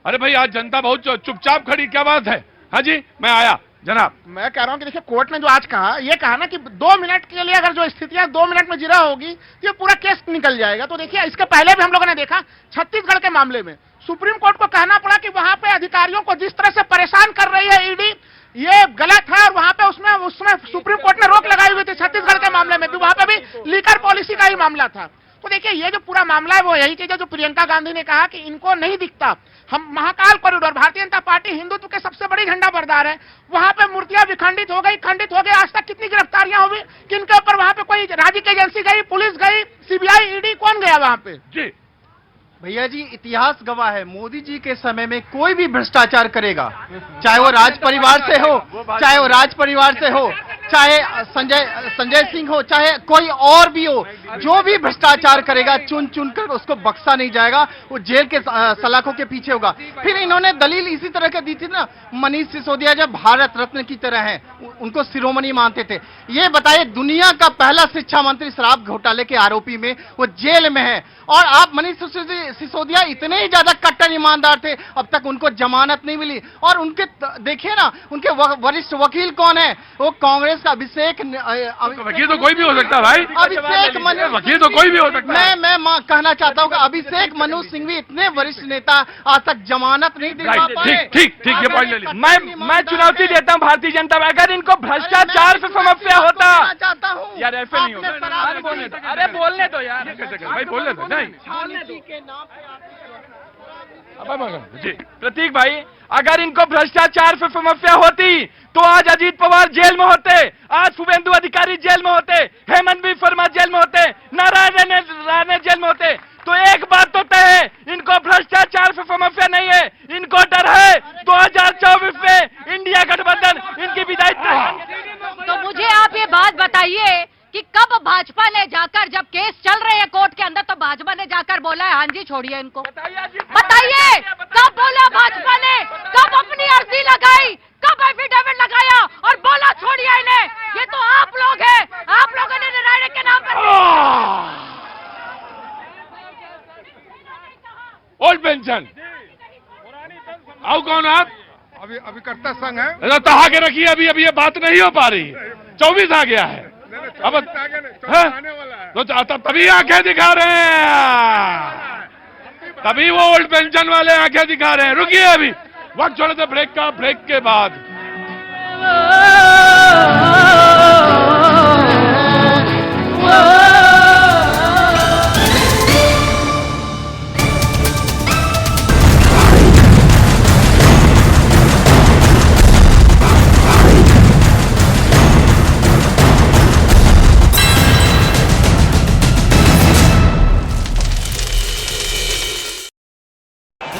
अरे भाई, आज जनता बहुत चुपचाप खड़ी, क्या बात है? हाँ जी, मैं आया जनाब। मैं कह रहा हूं कि देखिए, कोर्ट ने जो आज कहा, ये कहा ना कि 2 मिनट के लिए अगर जो स्थितियां 2 मिनट में जिरा होगी तो ये पूरा केस निकल जाएगा। तो देखिए, इसके पहले भी हम लोगों ने देखा छत्तीसगढ़ के मामले में सुप्रीम कोर्ट को कहना पड़ा कि वहां पे अधिकारियों को जिस तरह से परेशान कर रही है ईडी, ये गलत है। और वहां पे उसमें सुप्रीम कोर्ट ने रोक लगाई हुई थी छत्तीसगढ़ के मामले में भी, वहां पे भी लीकर पॉलिसी का ही मामला था। तो देखिए ये जो पूरा मामला है वो यही चीज है जो प्रियंका गांधी ने कहा कि इनको नहीं दिखता। हम महाकाल कॉरिडोर, भारतीय जनता पार्टी हिंदुत्व के सबसे बड़ी झंडा बरदार है, वहां पे मूर्तियां विखंडित हो गई, खंडित हो गई। आज तक कितनी गिरफ्तारियां हुई, किनके ऊपर वहां पे कोई राज्य की एजेंसी गई, पुलिस गई, सीबीआई, ईडी, कौन गया वहां पे? जी भैया जी, इतिहास गवाह है, मोदी जी के समय में कोई भी भ्रष्टाचार करेगा, चाहे वो राज परिवार से हो, चाहे संजय सिंह हो, चाहे कोई और भी हो, जो भी भ्रष्टाचार करेगा चुन चुन कर उसको बख्शा नहीं जाएगा, वो जेल के सलाखों के पीछे होगा। फिर इन्होंने दलील इसी तरह का दी थी ना, मनीष सिसोदिया जब भारत रत्न की तरह हैं, उनको शिरोमणि मानते थे। ये बताइए, दुनिया का पहला शिक्षा मंत्री शराब घोटाले के आरोपी में वो जेल में है, और आप मनीष सिसोदिया इतने ही ज्यादा कट्टर ईमानदार थे, अब तक उनको जमानत नहीं मिली। और उनके देखिए ना, उनके वरिष्ठ वकील कौन है? वो कांग्रेस का अभिषेक। वकील तो कोई भी हो सकता है भाई, अभिषेक मनु, वकील तो कोई भी हो सकता है। मैं कहना चाहता हूँ कि अभिषेक मनु सिंघवी इतने वरिष्ठ नेता आज तक जमानत नहीं दिला पाए। ठीक ये पॉइंट ले लिया। मैं चुनौती देता हूँ भारतीय जनता में, अगर इनको भ्रष्टाचार से समस्या होता चाहता हूँ यार, ऐसे नहीं होगा। अरे बोलने दो यार, भाई बोलने दो। नहीं जी प्रतीक भाई, अगर इनको भ्रष्टाचार से समस्या होती तो आज अजीत पवार जेल में होते, आज शुभेंदु अधिकारी जेल में होते, हेमंत बिस्वा शर्मा जेल में होते, नारायण राणे जेल में होते। तो एक बात तो तय है, इनको भ्रष्टाचार से समस्या नहीं है, इनको डर है 2024 में इंडिया गठबंधन इनकी विधायक। तो मुझे आप ये बात बताइए कि कब भाजपा ने जाकर, जब केस चल रहे हैं कोर्ट के अंदर, तो भाजपा ने जाकर बोला है हाँ जी छोड़िए इनको? बताइए कब बोला भाजपा ने, कब अपनी अर्जी लगाई, कब एफिडेविट लगाया और बोला छोड़िए इन्हें? ये तो आप लोग हैं, आप लोगों ने निर्णय के नाम पर। ओल्ड पेंशन आओ, कौन आप? अभी कर्ता संघ है, तहा के रखिए, अभी ये बात नहीं हो पा रही। 24 आ गया है, अब आने वाला है। तो तभी आंखें दिखा रहे हैं, तभी वो ओल्ड पेंशन वाले आंखें दिखा रहे हैं। रुकिए, अभी वक्त छोड़े थे ब्रेक का, ब्रेक के बाद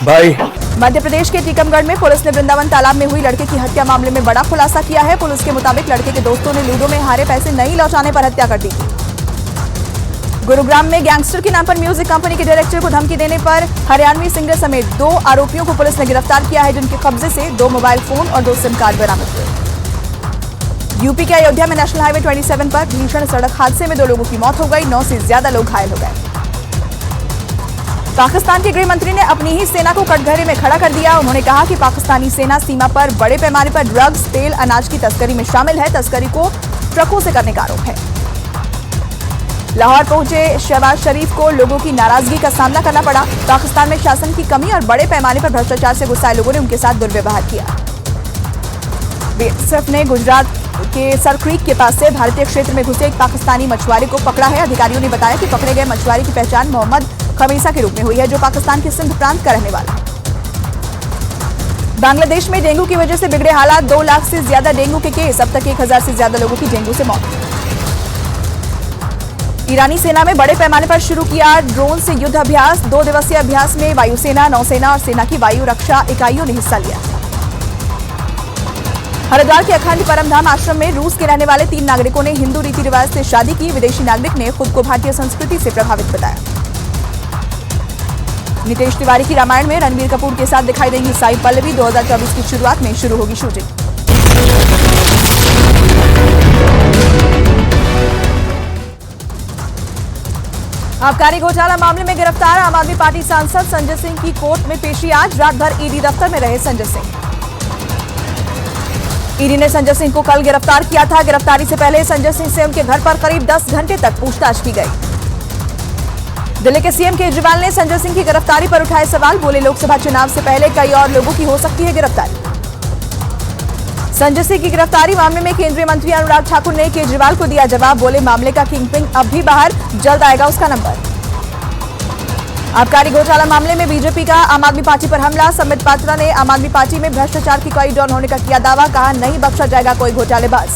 भाई। मध्य प्रदेश के टीकमगढ़ में पुलिस ने वृंदावन तालाब में हुई लड़के की हत्या मामले में बड़ा खुलासा किया है। पुलिस के मुताबिक लड़के के दोस्तों ने लूडो में हारे पैसे नहीं लौटाने पर हत्या कर दी। गुरुग्राम में गैंगस्टर के नाम पर म्यूजिक कंपनी के डायरेक्टर को धमकी देने पर हरियाणवी सिंगर समेत 2 आरोपियों को पुलिस ने गिरफ्तार किया है, जिनके कब्जे से 2 मोबाइल फोन और 2 सिम कार्ड बरामद हुए। यूपी के अयोध्या में नेशनल हाईवे 27 पर भीषण सड़क हादसे में 2 लोगों की मौत हो गई, 9 से ज्यादा लोग घायल हो गए। पाकिस्तान के गृह मंत्री ने अपनी ही सेना को कटघरे में खड़ा कर दिया। उन्होंने कहा कि पाकिस्तानी सेना सीमा पर बड़े पैमाने पर ड्रग्स, तेल, अनाज की तस्करी में शामिल है। तस्करी को ट्रकों से करने का आरोप है। लाहौर पहुंचे शहबाज शरीफ को लोगों की नाराजगी का सामना करना पड़ा। पाकिस्तान में शासन की कमी और बड़े पैमाने पर भ्रष्टाचार से गुस्साए लोगों ने उनके साथ दुर्व्यवहार किया। बीएसएफ ने गुजरात के सर क्रीक के पास से भारतीय क्षेत्र में घुसे एक पाकिस्तानी मछुआरे को पकड़ा है। अधिकारियों ने बताया कि पकड़े गए मछुआरे की पहचान मोहम्मद खमीसा के रूप में हुई है, जो पाकिस्तान के सिंध प्रांत का रहने वाला है। बांग्लादेश में डेंगू की वजह से बिगड़े हालात, 2 लाख से ज्यादा डेंगू के केस, अब तक 1000 से ज्यादा लोगों की डेंगू से मौत। ईरानी सेना में बड़े पैमाने पर शुरू किया ड्रोन से युद्ध अभ्यास। 2 दिवसीय अभ्यास में वायुसेना, नौसेना और सेना की वायु रक्षा इकाइयों ने हिस्सा लिया। हरिद्वार के अखंड परमधाम आश्रम में रूस के रहने वाले 3 नागरिकों ने हिंदू रीति रिवाज से शादी की। विदेशी नागरिक ने खुद को भारतीय संस्कृति से प्रभावित बताया। नितेश तिवारी की रामायण में रणबीर कपूर के साथ दिखाई देंगी साई पल्लवी। 2024 की शुरुआत में शुरू होगी शूटिंग। आबकारी घोटाला मामले में गिरफ्तार आम आदमी पार्टी सांसद संजय सिंह की कोर्ट में पेशी आज। रात भर ईडी दफ्तर में रहे संजय सिंह। ईडी ने संजय सिंह को कल गिरफ्तार किया था। गिरफ्तारी से पहले संजय सिंह से उनके घर पर करीब 10 घंटे तक पूछताछ की गई। दिल्ली के सीएम केजरीवाल ने संजय सिंह की गिरफ्तारी पर उठाए सवाल। बोले लोकसभा चुनाव से पहले कई और लोगों की हो सकती है गिरफ्तारी। संजय सिंह की गिरफ्तारी मामले में केंद्रीय मंत्री अनुराग ठाकुर ने केजरीवाल को दिया जवाब। बोले मामले का किंगपिन अब भी बाहर, जल्द आएगा उसका नंबर। आबकारी घोटाला मामले में बीजेपी का आम आदमी पार्टी पर हमला। संबित पात्रा ने आम आदमी पार्टी में भ्रष्टाचार की कई डॉन होने का किया दावा। कहा नहीं बख्शा जाएगा कोई घोटालेबाज।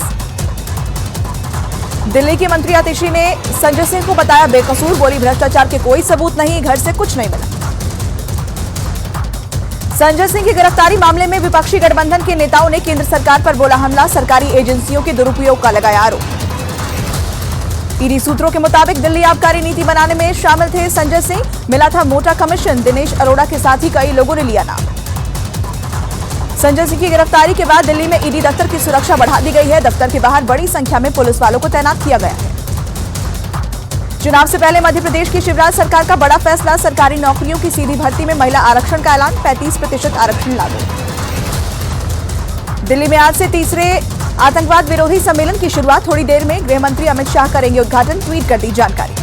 दिल्ली की मंत्री आतिशी ने संजय सिंह को बताया बेकसूर। बोली भ्रष्टाचार के कोई सबूत नहीं, घर से कुछ नहीं मिला। संजय सिंह की गिरफ्तारी मामले में विपक्षी गठबंधन के नेताओं ने केंद्र सरकार पर बोला हमला। सरकारी एजेंसियों के दुरुपयोग का लगाया आरोप। ईडी सूत्रों के मुताबिक दिल्ली आबकारी नीति बनाने में शामिल थे संजय सिंह। मिला था मोटा कमीशन। दिनेश अरोड़ा के साथ ही कई लोगों ने लिया नाम। संजय सिंह की गिरफ्तारी के बाद दिल्ली में ईडी दफ्तर की सुरक्षा बढ़ा दी गई है। दफ्तर के बाहर बड़ी संख्या में पुलिस वालों को तैनात किया गया है। चुनाव से पहले मध्य प्रदेश की शिवराज सरकार का बड़ा फैसला। सरकारी नौकरियों की सीधी भर्ती में महिला आरक्षण का ऐलान। 35% आरक्षण लागू। दिल्ली में आज से तीसरे आतंकवाद विरोधी सम्मेलन की शुरुआत। थोड़ी देर में गृह मंत्री अमित शाह करेंगे उद्घाटन। ट्वीट कर दी जानकारी।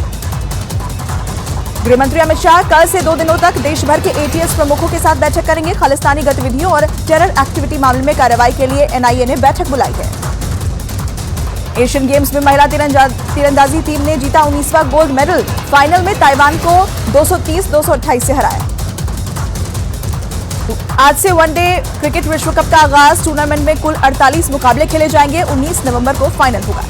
गृह मंत्री अमित शाह कल से 2 दिनों तक देश भर के एटीएस प्रमुखों के साथ बैठक करेंगे। खालिस्तानी गतिविधियों और टेरर एक्टिविटी मामले में कार्रवाई के लिए एनआईए ने बैठक बुलाई है। एशियन गेम्स में महिला तीरंदाजी टीम ने जीता 19वां गोल्ड मेडल। फाइनल में ताइवान को 230-228 से हराया। आज से वनडे क्रिकेट विश्व कप का आगाज। टूर्नामेंट में कुल 48 मुकाबले खेले जाएंगे। 19 नवंबर को फाइनल होगा।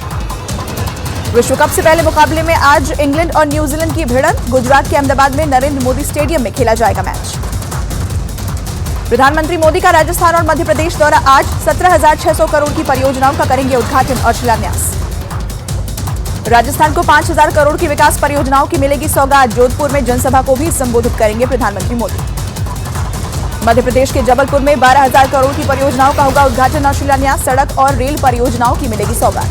विश्व कप से पहले मुकाबले में आज इंग्लैंड और न्यूजीलैंड की भिड़ंत। गुजरात के अहमदाबाद में नरेंद्र मोदी स्टेडियम में खेला जाएगा मैच। प्रधानमंत्री मोदी का राजस्थान और मध्य प्रदेश दौरा आज। 17,600 करोड़ की परियोजनाओं का करेंगे उद्घाटन और शिलान्यास। राजस्थान को 5,000 करोड़ की विकास परियोजनाओं की मिलेगी सौगात। जोधपुर में जनसभा को भी संबोधित करेंगे प्रधानमंत्री मोदी। मध्य प्रदेश के जबलपुर में 12,000 करोड़ की परियोजनाओं का होगा उद्घाटन और शिलान्यास। सड़क और रेल परियोजनाओं की मिलेगी सौगात।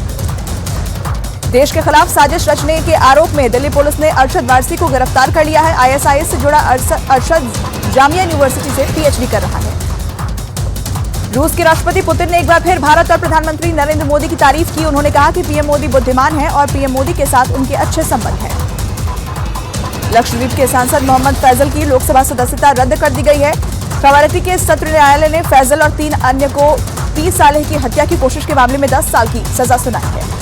देश के खिलाफ साजिश रचने के आरोप में दिल्ली पुलिस ने अरशद वारसी को गिरफ्तार कर लिया है। आईएसआईएस से जुड़ा अरशद जामिया यूनिवर्सिटी से पीएचडी कर रहा है। रूस के राष्ट्रपति पुतिन ने एक बार फिर भारत और प्रधानमंत्री नरेंद्र मोदी की तारीफ की। उन्होंने कहा कि पीएम मोदी बुद्धिमान हैं और पीएम मोदी के साथ उनके अच्छे संबंध हैं। लक्षद्वीप के सांसद मोहम्मद फैजल की लोकसभा सदस्यता रद्द कर दी गई है। कवारती के सत्र न्यायालय ने फैजल और 3 अन्य को 30 साल की हत्या की कोशिश के मामले में 10 साल की सजा सुनाई है।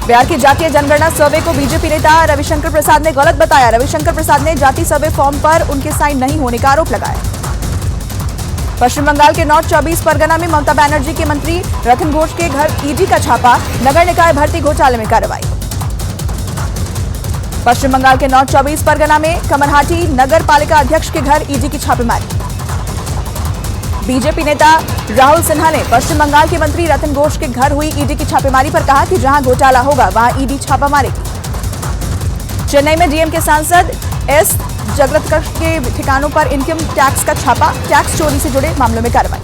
बिहार की जातीय जनगणना सर्वे को बीजेपी नेता रविशंकर प्रसाद ने गलत बताया। रविशंकर प्रसाद ने जाति सर्वे फॉर्म पर उनके साइन नहीं होने का आरोप लगाया। पश्चिम बंगाल के नॉर्थ 24 परगना में ममता बनर्जी के मंत्री रतन घोष के घर ईडी का छापा। नगर निकाय भर्ती घोटाले में कार्रवाई। पश्चिम बंगाल के नॉर्थ 24 परगना में कमरहाटी नगर पालिका अध्यक्ष के घर ईडी की छापेमारी। बीजेपी नेता राहुल सिन्हा ने पश्चिम बंगाल के मंत्री रतन घोष के घर हुई ईडी की छापेमारी पर कहा कि जहां घोटाला होगा वहां ईडी छापा मारेगी। चेन्नई में डीएम के सांसद एस जगरतकश के ठिकानों पर इनकम टैक्स का छापा। टैक्स चोरी से जुड़े मामलों में कार्रवाई।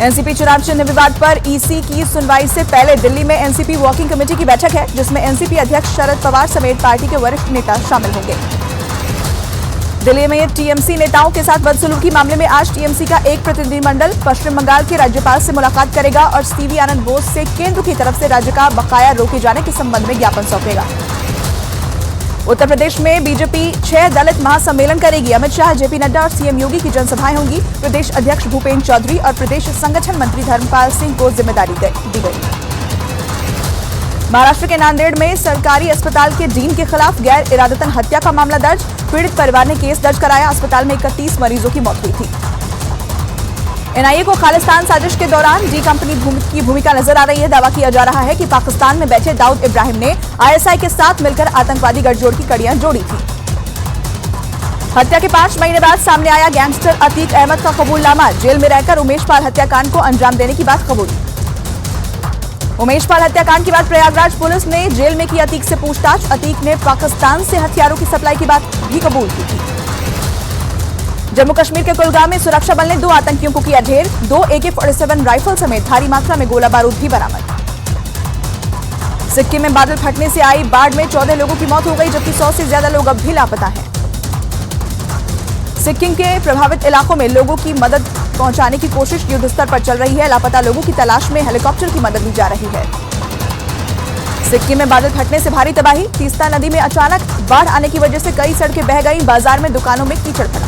एनसीपी चुनाव चिन्ह विवाद पर ईसी की सुनवाई से पहले दिल्ली में एनसीपी वर्किंग कमेटी की बैठक है, जिसमें एनसीपी अध्यक्ष शरद पवार समेत पार्टी के वरिष्ठ नेता शामिल होंगे। दिल्ली में टीएमसी नेताओं के साथ बदसलूकी मामले में आज टीएमसी का एक प्रतिनिधिमंडल पश्चिम बंगाल के राज्यपाल से मुलाकात करेगा और सीवी आनंद बोस से केंद्र की तरफ से राज्य का बकाया रोके जाने के संबंध में ज्ञापन सौंपेगा। उत्तर प्रदेश में बीजेपी 6 दलित महासम्मेलन करेगी। अमित शाह, जेपी नड्डा और सीएम योगी की जनसभाएं होंगी। प्रदेश अध्यक्ष भूपेन्द्र चौधरी और प्रदेश संगठन मंत्री धर्मपाल सिंह को जिम्मेदारी दी गई। महाराष्ट्र के नांदेड़ में सरकारी अस्पताल के डीन के खिलाफ गैर इरादतन हत्या का मामला दर्ज। पीड़ित परिवार ने केस दर्ज कराया। अस्पताल में 31 मरीजों की मौत हुई थी। एनआईए को खालिस्तान साजिश के दौरान डी कंपनी की भूमिका नजर आ रही है। दावा किया जा रहा है कि पाकिस्तान में बैठे दाऊद इब्राहिम ने आईएसआई के साथ मिलकर आतंकवादी गठजोड़ की कड़ियां जोड़ी थी। हत्या के 5 महीने बाद सामने आया गैंगस्टर अतीक अहमद का कबूलनामा। जेल में रहकर उमेश पाल हत्याकांड को अंजाम देने की बात कबूली। उमेश पाल हत्याकांड के बाद प्रयागराज पुलिस ने जेल में की अतीक से पूछताछ। अतीक ने पाकिस्तान से हथियारों की सप्लाई की बात भी कबूल की थी। जम्मू कश्मीर के कुलगाम में सुरक्षा बल ने 2 आतंकियों को किया ढेर। 2 AK-47 राइफल समेत भारी मात्रा में गोला बारूद भी बरामद। सिक्किम में बादल फटने से आई बाढ़ में 14 लोगों की मौत हो गई, जबकि 100 से ज्यादा लोग अब भी लापता हैं। सिक्किम के प्रभावित इलाकों में लोगों की मदद पहुंचाने की कोशिश युद्धस्तर पर चल रही है। लापता लोगों की तलाश में हेलीकॉप्टर की मदद ली जा रही है। सिक्किम में बादल फटने से भारी तबाही, तीस्ता नदी में अचानक बाढ़ आने की वजह से कई सड़कें बह गई, बाजार में दुकानों में कीचड़ फैला।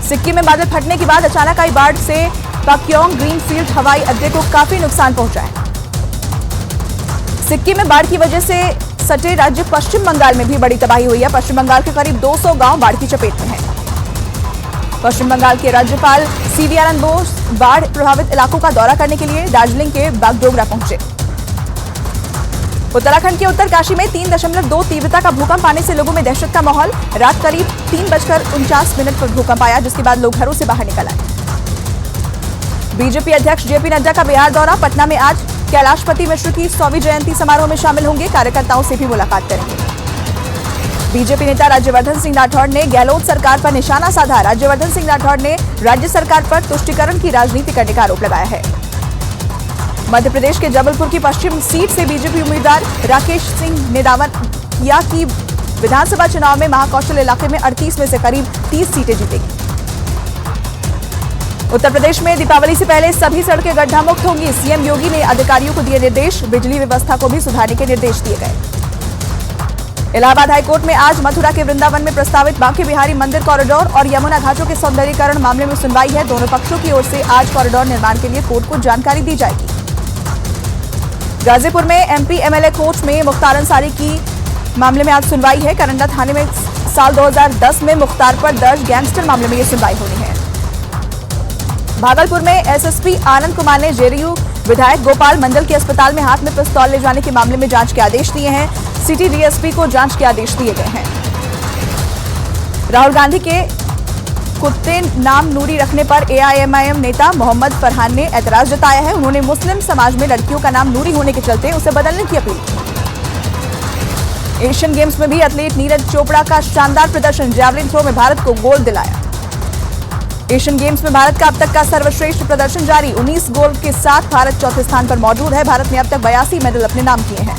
सिक्किम में बादल फटने के बाद अचानक आई बाढ़ से पाक्योंग ग्रीनफील्ड हवाई अड्डे को काफी नुकसान पहुंचा है। सिक्किम में बाढ़ की वजह से सटे राज्य पश्चिम बंगाल में भी बड़ी तबाही हुई है। पश्चिम बंगाल के करीब 200 गांव बाढ़ की चपेट में हैं। पश्चिम बंगाल के राज्यपाल सीवी आनंद बोस बाढ़ प्रभावित इलाकों का दौरा करने के लिए दार्जिलिंग के बागडोगरा पहुंचे। उत्तराखंड के उत्तरकाशी में 3.2 तीव्रता का भूकंप आने से लोगों में दहशत का माहौल। रात करीब 3:49 पर भूकंप आया, जिसके बाद लोग घरों से बाहर निकल आए। बीजेपी अध्यक्ष जेपी नड्डा का बिहार दौरा। पटना में आज कैलाशपति मिश्र की 100वीं जयंती समारोह में शामिल होंगे, कार्यकर्ताओं से भी मुलाकात करेंगे। बीजेपी नेता राज्यवर्धन सिंह राठौड़ ने गहलोत सरकार पर निशाना साधा। राज्यवर्धन सिंह राठौड़ ने राज्य सरकार पर तुष्टीकरण की राजनीति करने का आरोप लगाया है। मध्य प्रदेश के जबलपुर की पश्चिम सीट से बीजेपी उम्मीदवार राकेश सिंह ने दावा किया कि विधानसभा चुनाव में महाकौशल इलाके में 38 में से करीब 30 सीटें जीतेगी। उत्तर प्रदेश में दीपावली से पहले सभी सड़कें गड्ढा मुक्त होंगी। सीएम योगी ने अधिकारियों को दिए निर्देश, बिजली व्यवस्था को भी सुधारने के निर्देश दिए गए। इलाहाबाद हाईकोर्ट में आज मथुरा के वृंदावन में प्रस्तावित बांके बिहारी मंदिर कॉरिडोर और यमुना घाटों के सौंदर्यीकरण मामले में सुनवाई है। दोनों पक्षों की ओर से आज कॉरिडोर निर्माण के लिए कोर्ट को जानकारी दी जाएगी। गाजीपुर में एमपी एमएलए कोर्ट में मुख्तार अंसारी की मामले में आज सुनवाई है। करंडा थाने में साल 2010 में मुख्तार पर दर्ज गैंगस्टर मामले में यह सुनवाई होनी है। भागलपुर में एसएसपी आनंद कुमार ने जेडीयू विधायक गोपाल मंडल के अस्पताल में हाथ में पिस्तौल ले जाने के मामले में जांच के आदेश दिए हैं। सिटी डीएसपी को जांच के आदेश दिए गए हैं। राहुल गांधी के कुत्ते नाम नूरी रखने पर एआईएमआईएम नेता मोहम्मद फरहान ने ऐतराज जताया है। उन्होंने मुस्लिम समाज में लड़कियों का नाम नूरी होने के चलते उसे बदलने की अपील की। एशियन गेम्स में भी एथलीट नीरज चोपड़ा का शानदार प्रदर्शन, जैवलिन थ्रो में भारत को गोल्ड दिलाया। एशियन गेम्स में भारत का अब तक का सर्वश्रेष्ठ प्रदर्शन जारी, 19 गोल्ड के साथ भारत चौथे स्थान पर मौजूद है। भारत ने अब तक 82 मेडल अपने नाम किए हैं।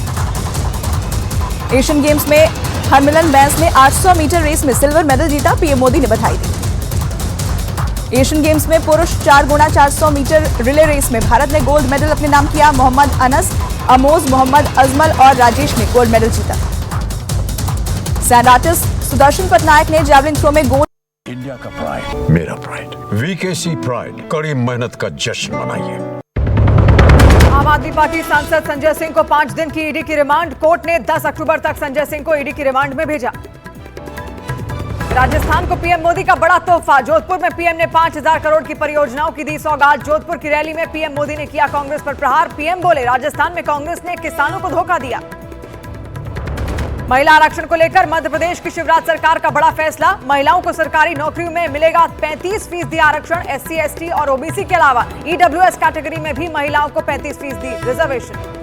एशियन गेम्स में हरमिलन बैंस ने 800 मीटर रेस में सिल्वर मेडल जीता, पीएम मोदी ने बधाई दी। एशियन गेम्स में पुरुष 4x400 मीटर रिले रेस में भारत ने गोल्ड मेडल अपने नाम किया। मोहम्मद अनस, अमोज, मोहम्मद अजमल और राजेश ने गोल्ड मेडल जीता। सैंड आर्टिस्ट सुदर्शन पटनायक ने जैवलिन थ्रो में गोल्ड। इंडिया का प्राइड, मेरा प्राइड, वीकेसी प्राइड, कड़ी मेहनत का जश्न मनाइए। आम आदमी पार्टी सांसद संजय सिंह को 5 दिन की ईडी की रिमांड। कोर्ट ने 10 अक्टूबर तक संजय सिंह को ईडी की रिमांड में भेजा। राजस्थान को पीएम मोदी का बड़ा तोहफा, जोधपुर में पीएम ने 5000 करोड़ की परियोजनाओं की दी सौगात। जोधपुर की रैली में पीएम मोदी ने किया कांग्रेस पर प्रहार। पीएम बोले, राजस्थान में कांग्रेस ने किसानों को धोखा दिया। महिला आरक्षण को लेकर मध्य प्रदेश की शिवराज सरकार का बड़ा फैसला, महिलाओं को सरकारी नौकरियों में मिलेगा 35% आरक्षण। एससी, एसटी और ओबीसी के अलावा ईडब्ल्यूएस कैटेगरी में भी महिलाओं को 35% रिजर्वेशन।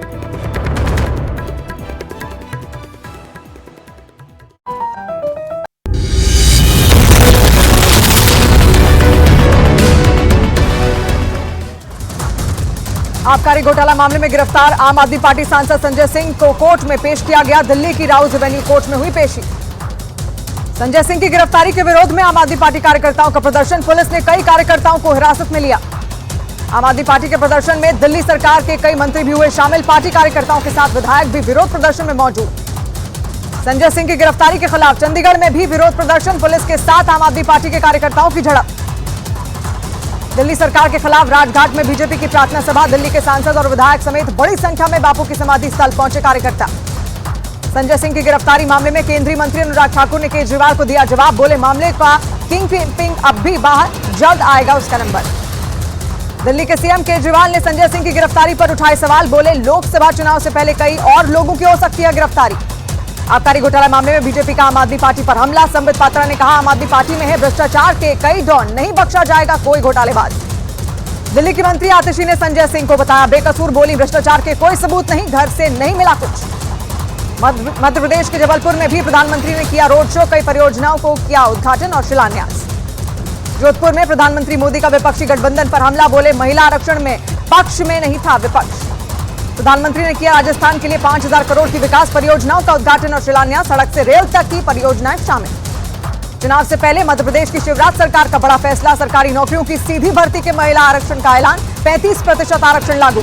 आबकारी घोटाला मामले में गिरफ्तार आम आदमी पार्टी सांसद संजय सिंह को कोर्ट में पेश किया गया। दिल्ली की राउज एवेन्यू कोर्ट में हुई पेशी। संजय सिंह की गिरफ्तारी के विरोध में आम आदमी पार्टी कार्यकर्ताओं का प्रदर्शन, पुलिस ने कई कार्यकर्ताओं को हिरासत में लिया। आम आदमी पार्टी के प्रदर्शन में दिल्ली सरकार के कई मंत्री भी हुए शामिल। पार्टी कार्यकर्ताओं के साथ विधायक भी विरोध प्रदर्शन में मौजूद। संजय सिंह की गिरफ्तारी के खिलाफ चंडीगढ़ में भी विरोध प्रदर्शन, पुलिस के साथ आम आदमी पार्टी के कार्यकर्ताओं की झड़प। दिल्ली सरकार के खिलाफ राजघाट में बीजेपी की प्रार्थना सभा, दिल्ली के सांसद और विधायक समेत बड़ी संख्या में बापू की समाधि स्थल पहुंचे कार्यकर्ता। संजय सिंह की गिरफ्तारी मामले में केंद्रीय मंत्री अनुराग ठाकुर ने केजरीवाल को दिया जवाब, बोले मामले का किंग पिंग अब भी बाहर, जल्द आएगा उसका नंबर। दिल्ली के सीएम केजरीवाल ने संजय सिंह की गिरफ्तारी पर उठाए सवाल, बोले लोकसभा चुनाव से पहले कई और लोगों की हो सकती है गिरफ्तारी। आबकारी घोटाला मामले में बीजेपी का आम आदमी पार्टी पर हमला, संबित पात्रा ने कहा आम आदमी पार्टी में है भ्रष्टाचार के कई डॉन, नहीं बख्शा जाएगा कोई घोटालेबाज। दिल्ली की मंत्री आतिशी ने संजय सिंह को बताया बेकसूर, बोली भ्रष्टाचार के कोई सबूत नहीं, घर से नहीं मिला कुछ। मध्य प्रदेश के जबलपुर में भी प्रधानमंत्री ने किया रोड शो, कई परियोजनाओं को किया उद्घाटन और शिलान्यास। जोधपुर में प्रधानमंत्री मोदी का विपक्षी गठबंधन पर हमला, बोले महिला आरक्षण में पक्ष में नहीं था विपक्ष। प्रधानमंत्री ने किया राजस्थान के लिए 5000 करोड़ की विकास परियोजनाओं का उद्घाटन और शिलान्यास, सड़क से रेल तक की परियोजनाएं शामिल। चुनाव से पहले मध्य प्रदेश की शिवराज सरकार का बड़ा फैसला, सरकारी नौकरियों की सीधी भर्ती के महिला आरक्षण का ऐलान, 35% आरक्षण लागू।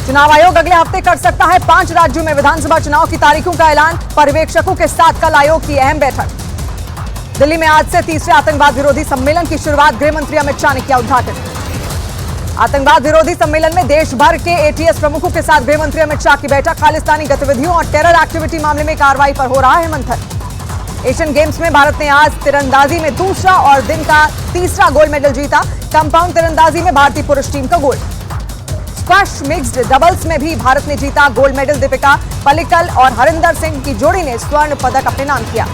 चुनाव आयोग अगले हफ्ते कर सकता है 5 राज्यों में विधानसभा चुनाव की तारीखों का ऐलान। पर्यवेक्षकों के साथ कल आयोग की अहम बैठक। दिल्ली में आज से तीसरे आतंकवाद विरोधी सम्मेलन की शुरुआत। गृह मंत्री अमित शाह ने किया उद्घाटन। आतंकवाद विरोधी सम्मेलन में देश भर के एटीएस प्रमुखों के साथ गृह मंत्री अमित शाह की बैठक। खालिस्तानी गतिविधियों और टेरर एक्टिविटी मामले में कार्रवाई पर हो रहा है मंथन। एशियन गेम्स में भारत ने आज तीरंदाजी में दूसरा और दिन का तीसरा गोल्ड मेडल जीता। कंपाउंड तीरंदाजी में भारतीय पुरुष टीम का गोल्ड। स्क्वैश मिक्स्ड डबल्स में भी भारत ने जीता गोल्ड मेडल। दीपिका पल्लिकल और हरिंदर सिंह की जोड़ी ने स्वर्ण पदक अपने नाम किया।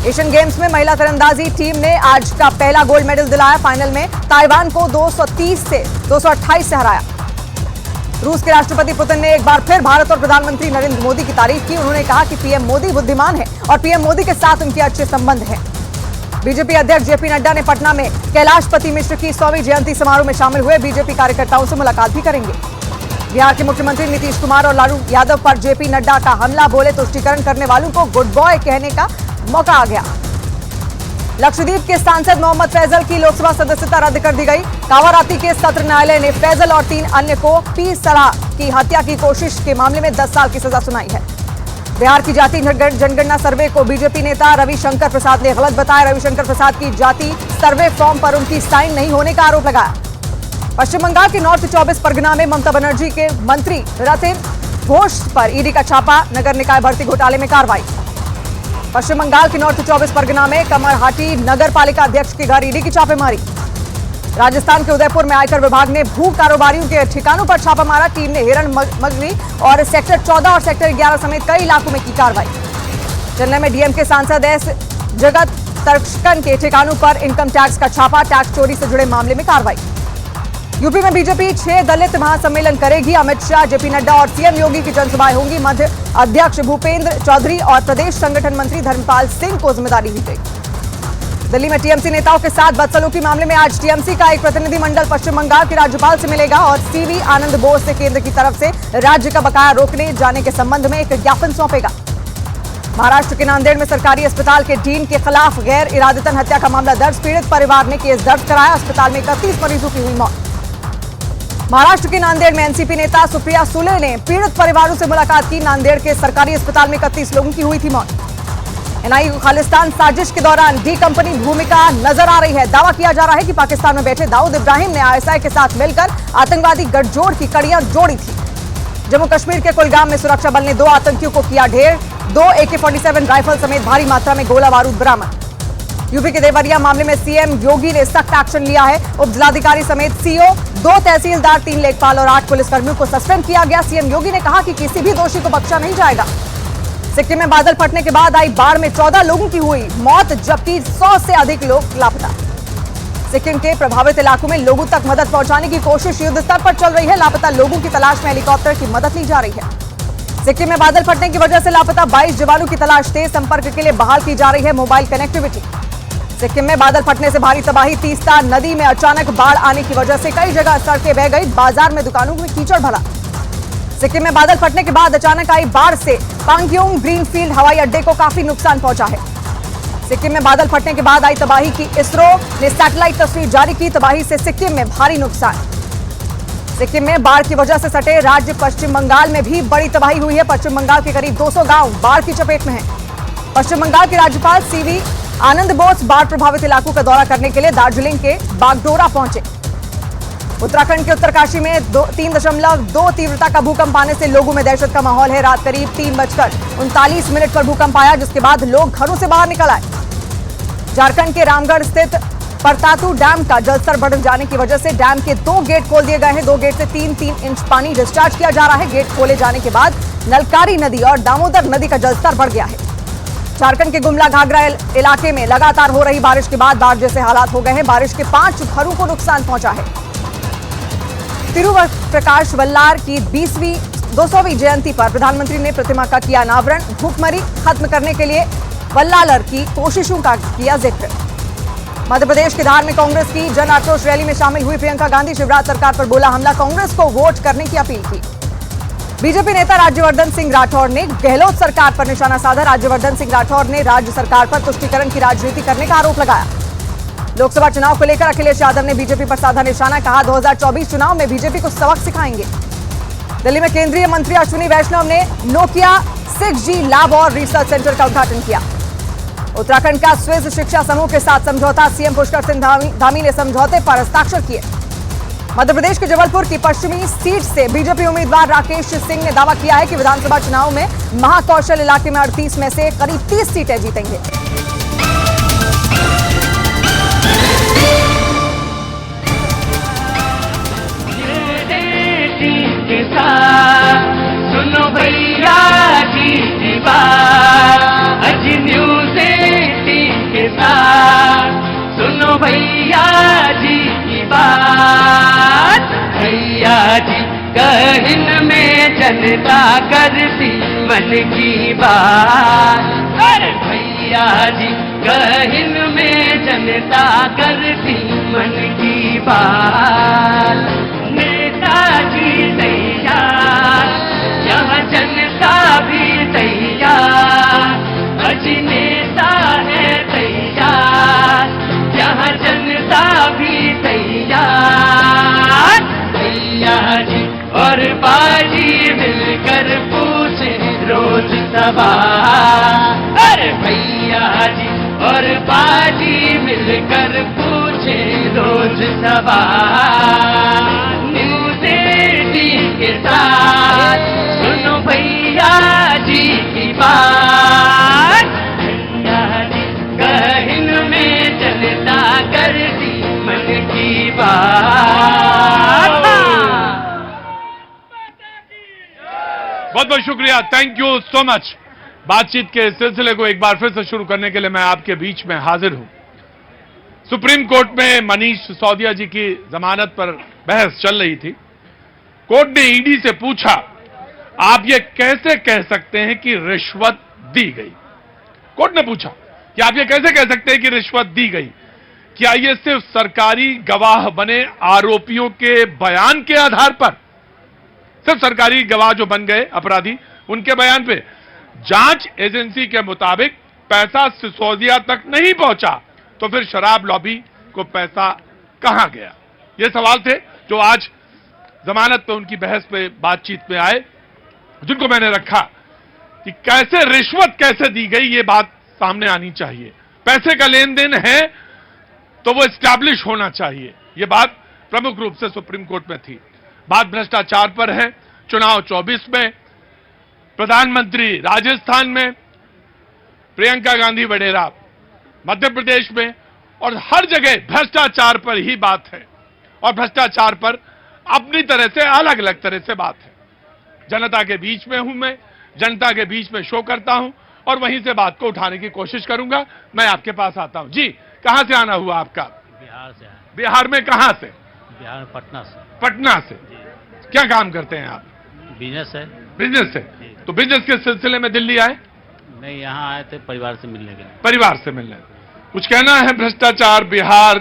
एशियन गेम्स में महिला तीरंदाजी टीम ने आज का पहला गोल्ड मेडल दिलाया। फाइनल में ताइवान को 230 से 228 से हराया। रूस के राष्ट्रपति पुतिन ने एक बार फिर भारत और प्रधानमंत्री नरेंद्र मोदी की तारीफ की। उन्होंने कहा कि पीएम मोदी बुद्धिमान है और पीएम मोदी के साथ उनके अच्छे संबंध हैं। बीजेपी अध्यक्ष जेपी नड्डा ने पटना में कैलाशपति मिश्र की 100वीं जयंती समारोह में शामिल हुए। बीजेपी कार्यकर्ताओं से मुलाकात भी करेंगे। बिहार के मुख्यमंत्री नीतीश कुमार और लालू यादव पर जेपी नड्डा का हमला। बोले तुष्टीकरण करने वालों को गुड बॉय कहने का मौका आ गया। लक्षद्वीप के सांसद मोहम्मद फैजल की लोकसभा सदस्यता रद्द कर दी गई। कावाराती के सत्र न्यायालय ने फैजल और 3 अन्य को पी सलाह की हत्या की कोशिश के मामले में 10 साल की सजा सुनाई है। बिहार की जाति जनगणना सर्वे को बीजेपी नेता रविशंकर प्रसाद ने गलत बताया। रविशंकर प्रसाद की जाति सर्वे फॉर्म पर उनकी साइन नहीं होने का आरोप लगाया। पश्चिम बंगाल के नॉर्थ 24 परगना में ममता बनर्जी के मंत्री रतिन घोष पर ईडी का छापा। नगर निकाय भर्ती घोटाले में कार्रवाई। पश्चिम बंगाल के नॉर्थ 24 परगना में कमरहाटी नगर पालिका अध्यक्ष के घर ईडी की छापेमारी। राजस्थान के उदयपुर में आयकर विभाग ने भू कारोबारियों के ठिकानों पर छापा मारा। टीम ने हिरण मगरी और सेक्टर 14 और सेक्टर 11 समेत कई इलाकों में की कार्रवाई। चेन्नई में डीएमके सांसद एस जगत तर्कन के ठिकानों पर इनकम टैक्स का छापा। टैक्स चोरी से जुड़े मामले में कार्रवाई। यूपी में बीजेपी 6 दलित महासम्मेलन करेगी। अमित शाह, जेपी नड्डा और सीएम योगी की जनसभाएं होंगी। मध्य अध्यक्ष भूपेंद्र चौधरी और प्रदेश संगठन मंत्री धर्मपाल सिंह को जिम्मेदारी दी गई। दिल्ली में टीएमसी नेताओं के साथ बदसलूकी मामले में आज टीएमसी का एक प्रतिनिधिमंडल पश्चिम बंगाल के राज्यपाल से मिलेगा और सीवी आनंद बोस से केंद्र की तरफ से राज्य का बकाया रोकने जाने के संबंध में एक ज्ञापन सौंपेगा। महाराष्ट्र के नांदेड़ में सरकारी अस्पताल के डीन के खिलाफ गैर इरादतन हत्या का मामला दर्ज। पीड़ित परिवार ने केस दर्ज कराया। अस्पताल में 31 मरीजों की हुई मौत। महाराष्ट्र के नांदेड़ में एनसीपी नेता सुप्रिया सुले ने पीड़ित परिवारों से मुलाकात की। नांदेड़ के सरकारी अस्पताल में 31 लोगों की हुई थी मौत। एनआईए को खालिस्तान साजिश के दौरान डी कंपनी भूमिका नजर आ रही है। दावा किया जा रहा है कि पाकिस्तान में बैठे दाऊद इब्राहिम ने आईएसआई के साथ मिलकर आतंकवादी गठजोड़ की कड़ियां जोड़ी थी। जम्मू कश्मीर के कुलगाम में सुरक्षा बल ने 2 आतंकियों को किया ढेर। 2 AK-47 राइफल समेत भारी मात्रा में गोला बारूद बरामद। यूपी के देवरिया मामले में सीएम योगी ने सख्त एक्शन लिया है। उप जिलाधिकारी समेत सीओ, 2 तहसीलदार, 3 लेखपाल और 8 पुलिसकर्मियों को सस्पेंड किया गया। सीएम योगी ने कहा कि किसी भी दोषी को बख्शा नहीं जाएगा। सिक्किम में बादल फटने के बाद आई बाढ़ में 14 लोगों की हुई मौत, जबकि 100 से अधिक लोग लापता। सिक्किम के प्रभावित इलाकों में लोगों तक मदद पहुंचाने की कोशिश युद्ध स्तर पर चल रही है। लापता लोगों की तलाश में हेलीकॉप्टर की मदद ली जा रही है। सिक्किम में बादल फटने की वजह से लापता 22 जवानों की तलाश तेज संपर्क के लिए बहाल की जा रही है मोबाइल कनेक्टिविटी। सिक्किम में बादल फटने से भारी तबाही। तीस्ता नदी में अचानक बाढ़ आने की वजह से कई जगह सड़कें बह गई। बाजार में दुकानों में कीचड़ भरा। सिक्किम में बादल फटने के बाद अचानक आई बाढ़ से पांग्योंग ग्रीनफील्ड हवाई अड्डे को काफी नुकसान पहुंचा है। सिक्किम में बादल फटने के बाद आई तबाही की इसरो ने सैटेलाइट तस्वीर जारी की। तबाही से सिक्किम में भारी नुकसान। सिक्किम में बाढ़ की वजह से सटे राज्य पश्चिम बंगाल में भी बड़ी तबाही हुई है। पश्चिम बंगाल के करीब 200 गांव बाढ़ की चपेट में हैं। पश्चिम बंगाल के राज्यपाल सीवी आनंद बोस बाढ़ प्रभावित इलाकों का दौरा करने के लिए दार्जिलिंग के बागडोरा पहुंचे। उत्तराखंड के उत्तरकाशी में 3.2 तीव्रता का भूकंप आने से लोगों में दहशत का माहौल है। रात करीब 3:39 पर भूकंप आया, जिसके बाद लोग घरों से बाहर निकल आए। झारखंड के रामगढ़ स्थित परतातू डैम का जलस्तर बढ़ जाने की वजह से डैम के 2 गेट खोल दिए गए हैं। 2 गेट से 3-3 इंच पानी डिस्चार्ज किया जा रहा है। गेट खोले जाने के बाद नलकारी नदी और दामोदर नदी का जलस्तर बढ़ गया है। झारखंड के गुमला घाघरा इलाके में लगातार हो रही बारिश के बाद बाढ़ जैसे हालात हो गए हैं। बारिश के 5 घरों को नुकसान पहुंचा है। तिरुप्रकाश वल्लार की 200वीं जयंती पर प्रधानमंत्री ने प्रतिमा का किया अनावरण। भूखमरी खत्म करने के लिए वल्लालर की कोशिशों का किया जिक्र। मध्य प्रदेश के धार में कांग्रेस की जन आक्रोश रैली में शामिल हुई प्रियंका गांधी। शिवराज सरकार पर बोला हमला। कांग्रेस को वोट करने की अपील की। बीजेपी नेता राज्यवर्धन सिंह राठौड़ ने गहलोत सरकार पर निशाना साधा। राज्यवर्धन सिंह राठौड़ ने राज्य सरकार पर तुष्टीकरण की राजनीति करने का आरोप लगाया। लोकसभा चुनाव को लेकर अखिलेश यादव ने बीजेपी पर साधा निशाना। कहा 2024 चुनाव में बीजेपी को सबक सिखाएंगे। दिल्ली में केंद्रीय मंत्री अश्विनी वैष्णव ने नोकिया 6G लैब और रिसर्च सेंटर का उद्घाटन किया। उत्तराखंड का स्विस शिक्षा समूह के साथ समझौता, सीएम पुष्कर सिंह धामी ने समझौते पर हस्ताक्षर किए। मध्य प्रदेश के जबलपुर की पश्चिमी सीट से बीजेपी उम्मीदवार राकेश सिंह ने दावा किया है कि विधानसभा चुनाव में महाकौशल इलाके में 38 में से करीब 30 सीटें जीतेंगे। सुनो भैया जी की बात, आज न्यूज़ 18 के साथ सुनो भैया जी की बात। भैया जी कहन में जनता करती मन की बात। अरे भैया जी कहन में जनता करती मन की बात। नेताजी तैयार, यहाँ जनता भी तैयार, अजी नेता है तैयार, यहाँ जनता भी तैयार। भैया जी और बाजी मिलकर पूछे रोज सवाल। अरे भैया जी और बाजी मिलकर पूछे रोज सवाल। न्यूज़ 18 के साथ सुनो भैया जी की बात। भैया जी कहन में जनता करती मन की बात। बहुत बहुत शुक्रिया, थैंक यू सो मच। बातचीत के सिलसिले को एक बार फिर से शुरू करने के लिए मैं आपके बीच में हाजिर हूं। सुप्रीम कोर्ट में मनीष सिसोदिया जी की जमानत पर बहस चल रही थी। कोर्ट ने ईडी से पूछा, आप ये कैसे कह सकते हैं कि रिश्वत दी गई? कोर्ट ने पूछा कि आप ये कैसे कह सकते हैं कि रिश्वत दी गई? क्या ये सिर्फ सरकारी गवाह बने आरोपियों के बयान के आधार पर, सिर्फ सरकारी गवाह जो बन गए अपराधी उनके बयान पे? जांच एजेंसी के मुताबिक पैसा सिसोदिया तक नहीं पहुंचा, तो फिर शराब लॉबी को पैसा कहां गया? ये सवाल थे जो आज जमानत पे उनकी बहस पे बातचीत में आए, जिनको मैंने रखा कि कैसे रिश्वत कैसे दी गई, ये बात सामने आनी चाहिए। पैसे का लेन देन है तो वो एस्टैब्लिश होना चाहिए, ये बात प्रमुख रूप से सुप्रीम कोर्ट में थी। बात भ्रष्टाचार पर है। चुनाव 24 में, प्रधानमंत्री राजस्थान में, प्रियंका गांधी वडेरा मध्य प्रदेश में, और हर जगह भ्रष्टाचार पर ही बात है। और भ्रष्टाचार पर अपनी तरह से, अलग अलग तरह से बात है। जनता के बीच में हूं मैं, जनता के बीच में शो करता हूं और वहीं से बात को उठाने की कोशिश करूंगा। मैं आपके पास आता हूं। जी, कहां से आना हुआ आपका? बिहार से। बिहार में कहां से? बिहार में पटना से। पटना से। क्या काम करते हैं आप? बिजनेस है। बिजनेस है। तो बिजनेस के सिलसिले में दिल्ली आए? नहीं, यहाँ आए थे परिवार से मिलने के लिए। परिवार से मिलने। कुछ कहना है भ्रष्टाचार बिहार?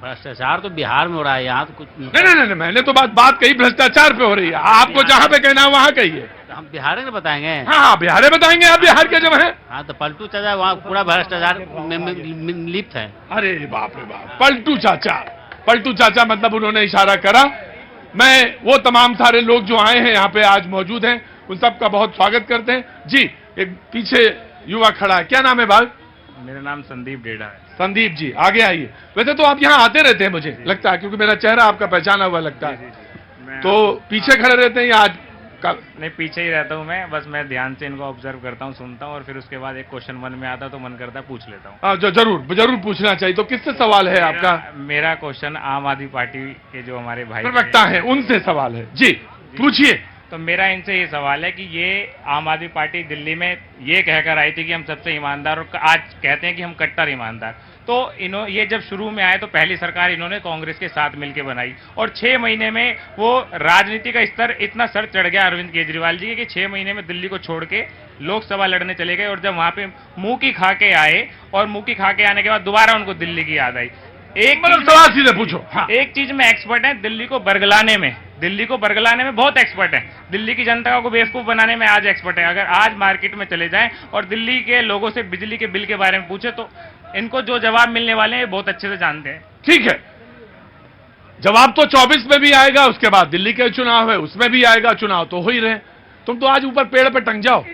भ्रष्टाचार तो बिहार में हो रहा है, यहाँ तो कुछ नहीं, मैंने तो बात कही भ्रष्टाचार पे हो रही है। आपको जहां पे कहना है वहां कहिए। हम बिहार में बताएंगे। हाँ, बिहार बताएंगे। आप बिहार के जब हैं। हाँ, तो पलटू चाचा वहाँ पूरा भ्रष्टाचार में लिप्त है। अरे बाप रे बाप, पलटू चाचा। पलटू चाचा मतलब उन्होंने इशारा करा। मैं वो तमाम सारे लोग जो आए हैं यहाँ पे आज मौजूद हैं, उन सबका बहुत स्वागत करते हैं। जी, एक पीछे युवा खड़ा है, क्या नाम है भाई? मेरा नाम संदीप डेढ़ा है। संदीप जी, आगे आइए। वैसे तो आप यहाँ आते रहते हैं मुझे लगता है, क्योंकि मेरा चेहरा आपका पहचाना हुआ लगता है। तो पीछे खड़े रहते हैं या आज? नहीं, पीछे ही रहता हूँ मैं। बस मैं ध्यान से इनको ऑब्जर्व करता हूँ, सुनता हूँ, और फिर उसके बाद एक क्वेश्चन मन में आता तो मन करता है पूछ लेता हूँ। जरूर पूछना चाहिए। तो किससे सवाल है आपका? मेरा क्वेश्चन आम आदमी पार्टी के जो हमारे भाई प्रवक्ता हैं उनसे सवाल है। जी, पूछिए। तो मेरा इनसे ये सवाल है कि ये आम आदमी पार्टी दिल्ली में ये कहकर आई थी कि हम सबसे ईमानदार, और आज कहते हैं कि हम कट्टर ईमानदार। तो ये जब शुरू में आए तो पहली सरकार इन्होंने कांग्रेस के साथ मिलकर बनाई, और 6 महीने में वो राजनीति का स्तर इतना सर चढ़ गया अरविंद केजरीवाल जी के कि 6 महीने में दिल्ली को छोड़ के लोकसभा लड़ने चले गए। और जब वहां पे मुंह की खा के आए, और मुंह की खा के आने के बाद दोबारा उनको दिल्ली की याद आई। एक सवाल सीधे पूछो। हाँ। एक चीज में एक्सपर्ट है, दिल्ली को बरगलाने में बहुत एक्सपर्ट है। दिल्ली की जनता को बेवकूफ बनाने में आज एक्सपर्ट है। अगर आज मार्केट में चले जाएं और दिल्ली के लोगों से बिजली के बिल के बारे में पूछे तो इनको जो जवाब मिलने वाले हैं बहुत अच्छे से जानते हैं। ठीक है, जवाब तो 24 में भी आएगा, उसके बाद दिल्ली के चुनाव है, उसमें भी आएगा, चुनाव तो हो ही रहे। तुम तो आज ऊपर पेड़ पे टंग जाओ,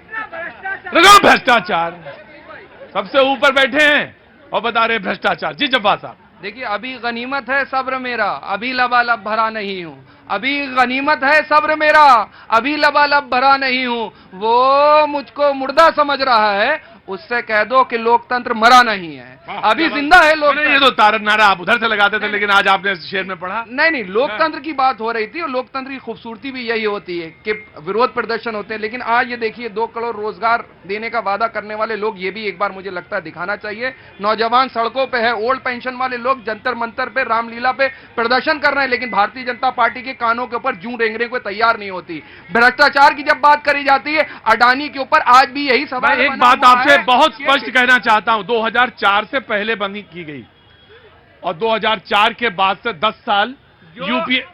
भ्रष्टाचार सबसे ऊपर बैठे हैं और बता रहे भ्रष्टाचार। जी जब्बार साहब। देखिए, अभी गनीमत है सब्र मेरा, अभी लबालब भरा नहीं हूं। अभी गनीमत है सब्र मेरा, अभी लबालब भरा नहीं हूं। वो मुझको मुर्दा समझ रहा है, उससे कह दो कि लोकतंत्र मरा नहीं है, अभी जिंदा है लोकतंत्र। ये तो तारक नारा आप उधर से लगाते थे, लेकिन आज आपने शेर में पढ़ा। नहीं, लोकतंत्र की बात हो रही थी, और लोकतंत्र की खूबसूरती भी यही होती है कि विरोध प्रदर्शन होते हैं। लेकिन आज ये देखिए, 2 करोड़ रोजगार देने का वादा करने वाले लोग, ये भी एक बार मुझे लगता है दिखाना चाहिए। नौजवान सड़कों पे है, ओल्ड पेंशन वाले लोग जंतर मंतर पे, रामलीला पे प्रदर्शन कर रहे हैं, लेकिन भारतीय जनता पार्टी के कानों के ऊपर जूं रेंगने को तैयार नहीं होती। भ्रष्टाचार की जब बात करी जाती है, अडानी के ऊपर आज भी यही सवाल। एक बात आपसे बहुत स्पष्ट कहना चाहता हूं, 2004 से पहले बंद की गई और 2004 के बाद से 10 साल यूपीए,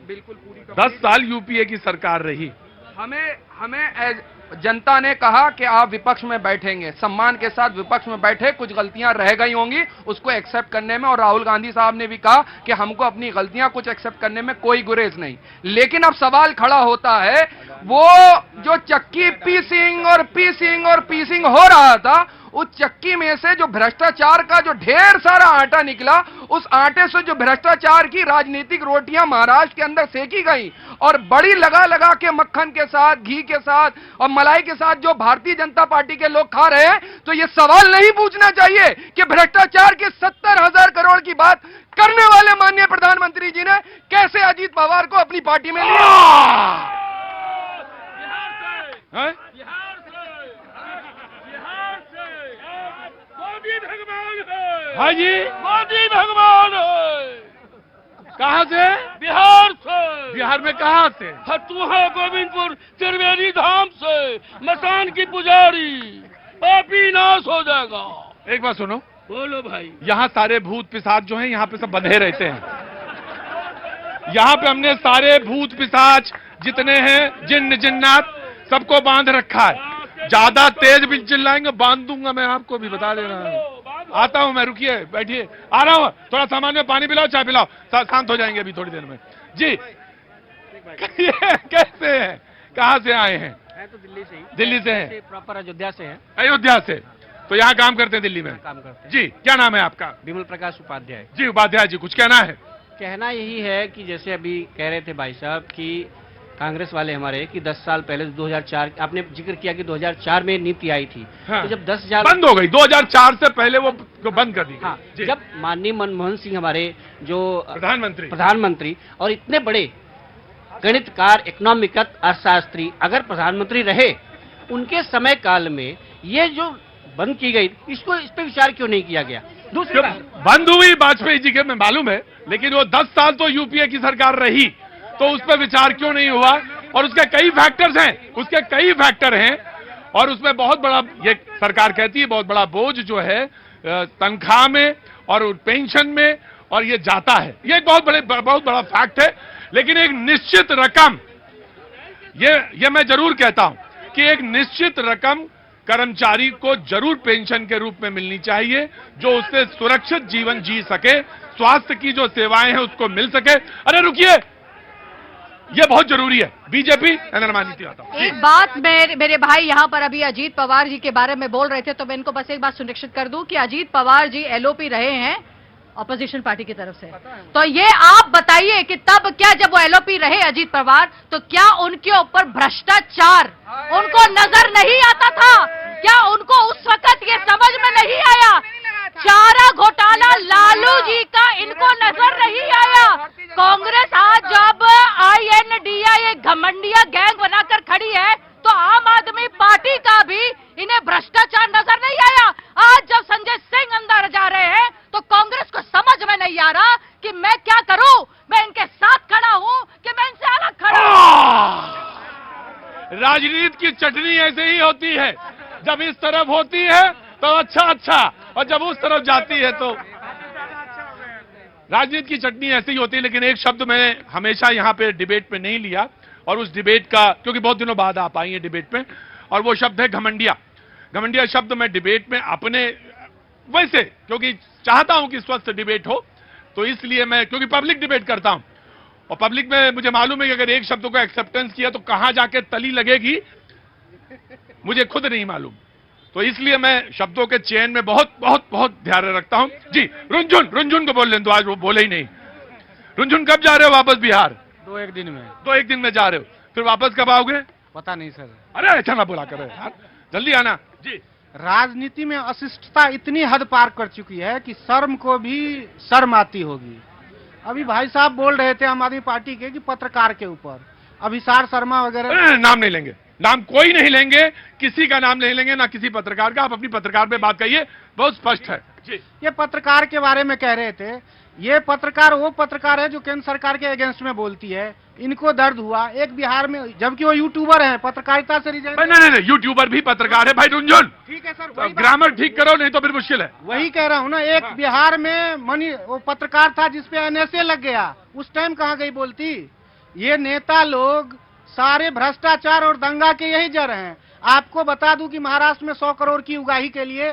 बिल्कुल पूरी 10 साल यूपीए की सरकार रही। हमें जनता ने कहा कि आप विपक्ष में बैठेंगे, सम्मान के साथ विपक्ष में बैठे, कुछ गलतियां रह गई होंगी उसको एक्सेप्ट करने में, और राहुल गांधी साहब ने भी कहा कि हमको अपनी गलतियां कुछ एक्सेप्ट करने में कोई गुरेज नहीं। लेकिन अब सवाल खड़ा होता है, वो जो चक्की पीसिंग हो रहा था, उस चक्की में से जो भ्रष्टाचार का जो ढेर सारा आटा निकला, उस आटे से जो भ्रष्टाचार की राजनीतिक रोटियां महाराष्ट्र के अंदर सेकी गई, और बड़ी लगा के मक्खन के साथ, घी के साथ और मलाई के साथ जो भारतीय जनता पार्टी के लोग खा रहे हैं, तो ये सवाल नहीं पूछना चाहिए कि भ्रष्टाचार के 70,000 करोड़ की बात करने वाले माननीय प्रधानमंत्री जी ने कैसे अजीत पवार को अपनी पार्टी में लिया। हाँ जी, मोदी भगवान है। कहाँ से? बिहार से। बिहार में कहाँ से? फतुहा गोविंदपुर त्रिवेणी धाम से, मसान की पुजारी। पापी नाश हो जाएगा। एक बात सुनो, बोलो भाई। यहाँ सारे भूत पिशाच जो हैं यहाँ पे सब बंधे रहते हैं। यहाँ पे हमने सारे भूत पिशाच जितने हैं, जिन्न जिन्नात, सबको बांध रखा है। ज्यादा तेज भी चिल्लाएंगे बांध दूंगा मैं, आपको भी बता दे रहा हूँ। आता हूं मैं, रुकिए, बैठिए, आ रहा हूं। थोड़ा सामान में पानी पिलाओ, चाय पिलाओ, शांत हो जाएंगे अभी थोड़ी देर में। जी कैसे हैं, कहाँ से आए हैं? तो दिल्ली से ही। दिल्ली से हैं? प्रॉपर अयोध्या से है। अयोध्या से, तो यहाँ काम करते हैं दिल्ली में? काम करते हैं। जी, क्या नाम है आपका? विमल प्रकाश उपाध्याय। जी उपाध्याय जी, कुछ कहना है? कहना यही है कि जैसे अभी कह रहे थे भाई साहब कि कांग्रेस वाले हमारे कि 10 साल पहले 2004, आपने जिक्र किया कि 2004 में नीति आई थी। हाँ। तो जब 10,000 बंद हो गई, 2004 से पहले वो बंद कर दी। हाँ, जब माननीय मनमोहन सिंह हमारे जो प्रधानमंत्री और इतने बड़े गणितकार, इकोनॉमिकत, अर्थशास्त्री अगर प्रधानमंत्री रहे, उनके समय काल में ये जो बंद की गई, इस पे विचार क्यों नहीं किया गया? दूसरी बंद हुई वाजपेयी जी के में मालूम है, लेकिन वो 10 साल तो यूपीए की सरकार रही, तो उस पर विचार क्यों नहीं हुआ? और उसके कई फैक्टर हैं, और उसमें बहुत बड़ा, ये सरकार कहती है बहुत बड़ा बोझ जो है तनख्वाह में और पेंशन में, और ये जाता है, ये बहुत बड़ा फैक्ट है। लेकिन एक निश्चित रकम, ये मैं जरूर कहता हूं कि एक निश्चित रकम कर्मचारी को जरूर पेंशन के रूप में मिलनी चाहिए, जो उससे सुरक्षित जीवन जी सके, स्वास्थ्य की जो सेवाएं हैं उसको मिल सके। अरे रुकिए, ये बहुत जरूरी है। बीजेपी एक बात मेरे भाई यहाँ पर अभी अजीत पवार जी के बारे में बोल रहे थे, तो मैं इनको बस एक बात सुनिश्चित कर दूं कि अजीत पवार जी एलओपी रहे हैं ऑपोजिशन पार्टी की तरफ से। तो ये आप बताइए कि तब क्या, जब वो एलओपी रहे अजीत पवार, तो क्या उनके ऊपर भ्रष्टाचार उनको नजर नहीं आता था? क्या उनको उस वक्त ये समझ में नहीं आया? चारा घोटाला लालू जी का इनको नजर नहीं आया? कांग्रेस आज जब INDA घमंडिया गैंग बनाकर खड़ी है, तो आम आदमी पार्टी का भी इन्हें भ्रष्टाचार नजर नहीं आया। आज जब संजय सिंह अंदर जा रहे हैं, तो कांग्रेस को समझ में नहीं आ रहा कि मैं क्या करूं, मैं इनके साथ खड़ा हूं कि मैं इनसे अलग खड़ा हूं। राजनीति की चटनी ऐसे ही होती है, जब इस तरफ होती है तो अच्छा, और जब उस तरफ जाती है तो राजनीति की चटनी ऐसे ही होती है। लेकिन एक शब्द मैंने हमेशा यहाँ पे डिबेट पे नहीं लिया, और उस डिबेट का, क्योंकि बहुत दिनों बाद आप आई हैं डिबेट पे, और वो शब्द है घमंडिया। घमंडिया शब्द मैं डिबेट में अपने, वैसे क्योंकि चाहता हूं कि स्वस्थ डिबेट हो, तो इसलिए मैं, क्योंकि पब्लिक डिबेट करता हूं और पब्लिक में मुझे मालूम है कि अगर एक शब्द को एक्सेप्टेंस किया तो कहां जाके तली लगेगी मुझे खुद नहीं मालूम। तो इसलिए मैं शब्दों के चयन में बहुत बहुत बहुत ध्यान रखता हूं। जी, रुंझुन को बोल लें तो आज वो बोले ही नहीं। रुंझुन कब जा रहे हो वापस बिहार? 2-1 दिन में। 2-1 दिन में जा रहे हो, फिर वापस कब आओगे? पता नहीं सर। अरे अच्छा ना बोला करे यार, जल्दी आना। जी, राजनीति में अशिष्टता इतनी हद पार कर चुकी है कि शर्म को भी शर्म आती होगी। अभी भाई साहब बोल रहे थे आम आदमी पार्टी के कि पत्रकार के ऊपर अभिसार शर्मा वगैरह, नाम नहीं लेंगे, नाम कोई नहीं लेंगे, किसी का नाम नहीं लेंगे, ना किसी पत्रकार का। आप अपनी पत्रकार पे बात करिए, बहुत स्पष्ट है। जी, ये पत्रकार के बारे में कह रहे थे, ये पत्रकार वो पत्रकार है जो केंद्र सरकार के अगेंस्ट में बोलती है। इनको दर्द हुआ एक बिहार में, जबकि वो यूट्यूबर है, पत्रकारिता से रिजाइन। नहीं, यूट्यूबर भी पत्रकार है भाई रुंझुन। ठीक है सर, तो ग्रामर ठीक करो, नहीं तो फिर मुश्किल है। वही कह रहा हूँ ना, एक बिहार में वो पत्रकार था जिसपे NSA लग गया, उस टाइम कहाँ गई बोलती। ये नेता लोग सारे भ्रष्टाचार और दंगा के यही जड़ हैं। आपको बता दूं कि महाराष्ट्र में 100 करोड़ की उगाही के लिए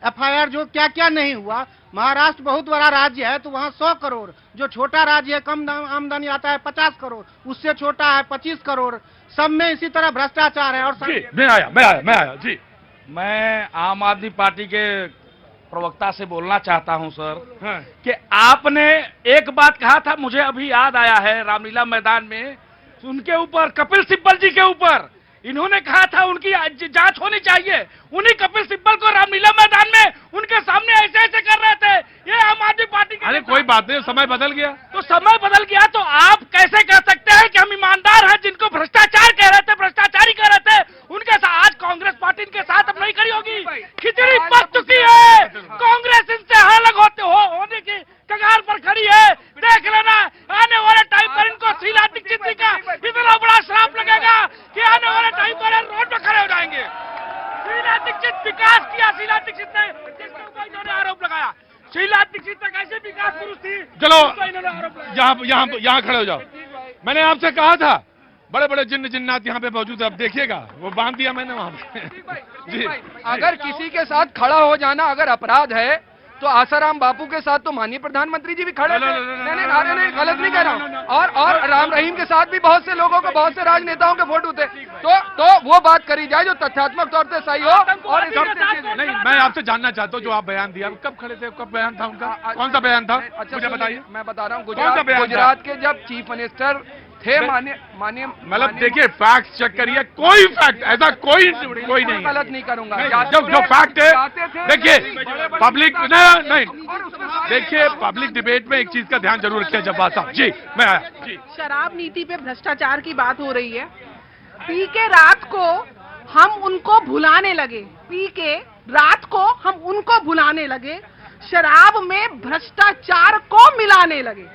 FIR जो क्या क्या नहीं हुआ। महाराष्ट्र बहुत बड़ा राज्य है तो वहाँ 100 करोड़, जो छोटा राज्य है कम आमदनी आता है 50 करोड़, उससे छोटा है 25 करोड़, सब में इसी तरह भ्रष्टाचार है। और मैं आया जी, मैं आम आदमी पार्टी के प्रवक्ता से बोलना चाहता हूं सर कि आपने एक बात कहा था, मुझे अभी याद आया है, रामलीला मैदान में उनके ऊपर, कपिल सिब्बल जी के ऊपर इन्होंने कहा था उनकी जांच होनी चाहिए। उन्हीं कपिल सिब्बल को रामलीला मैदान में उनके सामने ऐसे ऐसे कर रहे थे। ये आम आदमी पार्टी के। अरे कोई बात नहीं, समय बदल गया तो समय बदल गया तो आप कैसे कह सकते हैं कि हम ईमानदार हैं? जिनको भ्रष्टाचार कह रहे थे, भ्रष्टाचारी कह रहे थे, उनके साथ आज कांग्रेस पार्टी इनके साथ अब नहीं खड़ी होगी। खिचड़ी पक चुकी है, कांग्रेस इनसे अलग होने की कगार पर खड़ी है। देख लेना आने वाले टाइम पर इनको शीला दीक्षित जी का इतना बड़ा श्राप लगेगा कि आने वाले टाइम पर रोड पर खड़े हो जाएंगे। शीला दीक्षित विकास किया, शीला दीक्षित ने, जिसके ऊपर इन्होंने आरोप लगाया। शीला दीक्षित तक ऐसे विकास पुरुष थी। चलो यहाँ खड़े हो जाओ। मैंने आपसे कहा था बड़े बड़े जिन्नात यहाँ पे मौजूद है, अब देखिएगा वो बांध दिया मैंने वहां पे। जी, अगर किसी के साथ खड़ा हो जाना अगर अपराध है तो आसाराम बापू के साथ तो माननीय प्रधानमंत्री जी भी खड़े थे। नहीं, गलत नहीं कह रहा हूँ। और राम रहीम के साथ भी बहुत से लोगों को, बहुत से राजनेताओं के फोटो थे। तो वो बात करी जाए जो तथ्यात्मक तौर से सही हो। और नहीं, मैं आपसे जानना चाहता हूँ जो आप बयान दिया, कब खड़े थे, कब बयान था उनका, कौन सा बयान था? अच्छा मुझे बताइए। मैं बता रहा हूँ, गुजरात के जब चीफ मिनिस्टर थे माननीय मतलब देखिए, फैक्ट चेक करिए, कोई फैक्ट ऐसा कोई नहीं, गलत नहीं करूंगा। जो फैक्ट है, देखिए पब्लिक नहीं, देखिए पब्लिक डिबेट में एक चीज का ध्यान जरूर रखिए जब्बार साहब। जी, मैं आया जी। शराब नीति पे भ्रष्टाचार की बात हो रही है। पी के रात को हम उनको भुलाने लगे, पी के रात को हम उनको भुलाने लगे, शराब में भ्रष्टाचार को मिलाने लगे।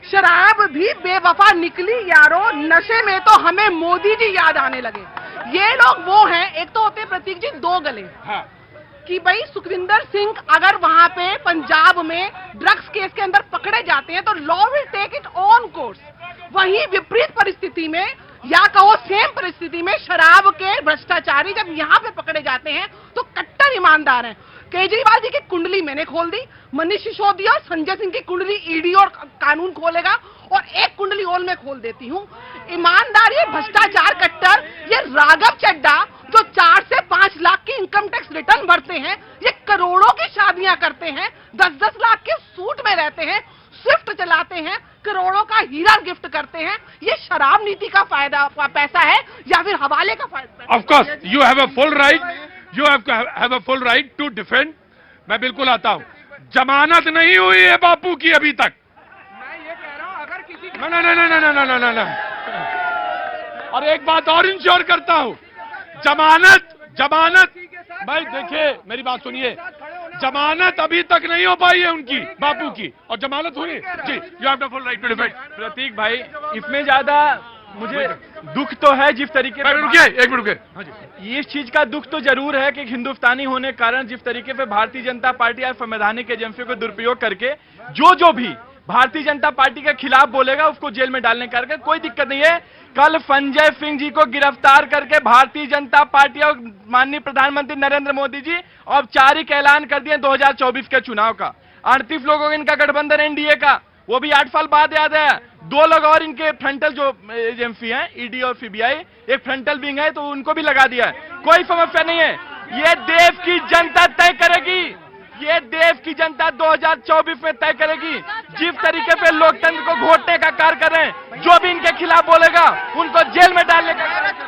शराब भी बेवफा निकली यारो, नशे में तो हमें मोदी जी याद आने लगे। ये लोग वो हैं, एक तो होते प्रतीक जी दो गले, कि भाई सुखविंदर सिंह अगर वहां पे पंजाब में ड्रग्स केस के अंदर पकड़े जाते हैं तो law will take it on course. वहीं विपरीत परिस्थिति में या कहो सेम परिस्थिति में शराब के भ्रष्टाचारी जब यहाँ पे पकड़े जाते हैं तो कट्टर ईमानदार हैं। केजरीवाल जी की कुंडली मैंने खोल दी, मनीष सिसोदिया और संजय सिंह की कुंडली ईडी और कानून खोलेगा, और एक कुंडली और मैं खोल देती हूँ। ईमानदार ये भ्रष्टाचार कट्टर, ये राघव चड्डा जो 4 से 5 लाख की इनकम टैक्स रिटर्न भरते हैं, ये करोड़ों की शादियां करते हैं, 10-10 लाख के सूट में रहते हैं, स्विफ्ट चलाते हैं, करोड़ों का हीरा गिफ्ट करते हैं। ये शराब नीति का पैसा है या फिर हवाले का पैसा? Of course you have a full right, you have a full right to defend. मैं बिल्कुल आता हूं। जमानत नहीं हुई है बापू की अभी तक। मैं ये कह रहा हूं अगर किसी ना। और एक बात और इंश्योर करता हूं, जमानत भाई देखिए मेरी बात सुनिए, जमानत अभी तक नहीं हो पाई है उनकी, बापू की, और जमानत हुई जी। You have the full right to defend. Prateek भाई, इसमें ज्यादा मुझे दुख तो है जिस तरीके से, रुकिए एक मिनट रुकिए, इस चीज का दुख तो जरूर है कि हिंदुस्तानी होने के कारण जिस तरीके से भारतीय जनता पार्टी और संवैधानिक एजेंसियों को दुरुपयोग करके जो भी भारतीय जनता पार्टी के खिलाफ बोलेगा उसको जेल में डालने का कोई दिक्कत नहीं है। कल संजय सिंह जी को गिरफ्तार करके भारतीय जनता पार्टी और माननीय प्रधानमंत्री नरेंद्र मोदी जी औपचारिक ऐलान कर दिए 2024 के चुनाव का। 38 लोगों का इनका गठबंधन एनडीए का, वो भी 8 साल बाद याद है। 2 लोग और इनके फ्रंटल जो एजेंसी हैं, ईडी और सीबीआई, एक फ्रंटल विंग है, तो उनको भी लगा दिया है। कोई समस्या नहीं है, ये देश की जनता तय करेगी, ये देश की जनता 2024 में तय करेगी। जिस तरीके पे लोकतंत्र को घोटने का कार्य कर रहे हैं, जो भी इनके खिलाफ बोलेगा उनको जेल में डालने का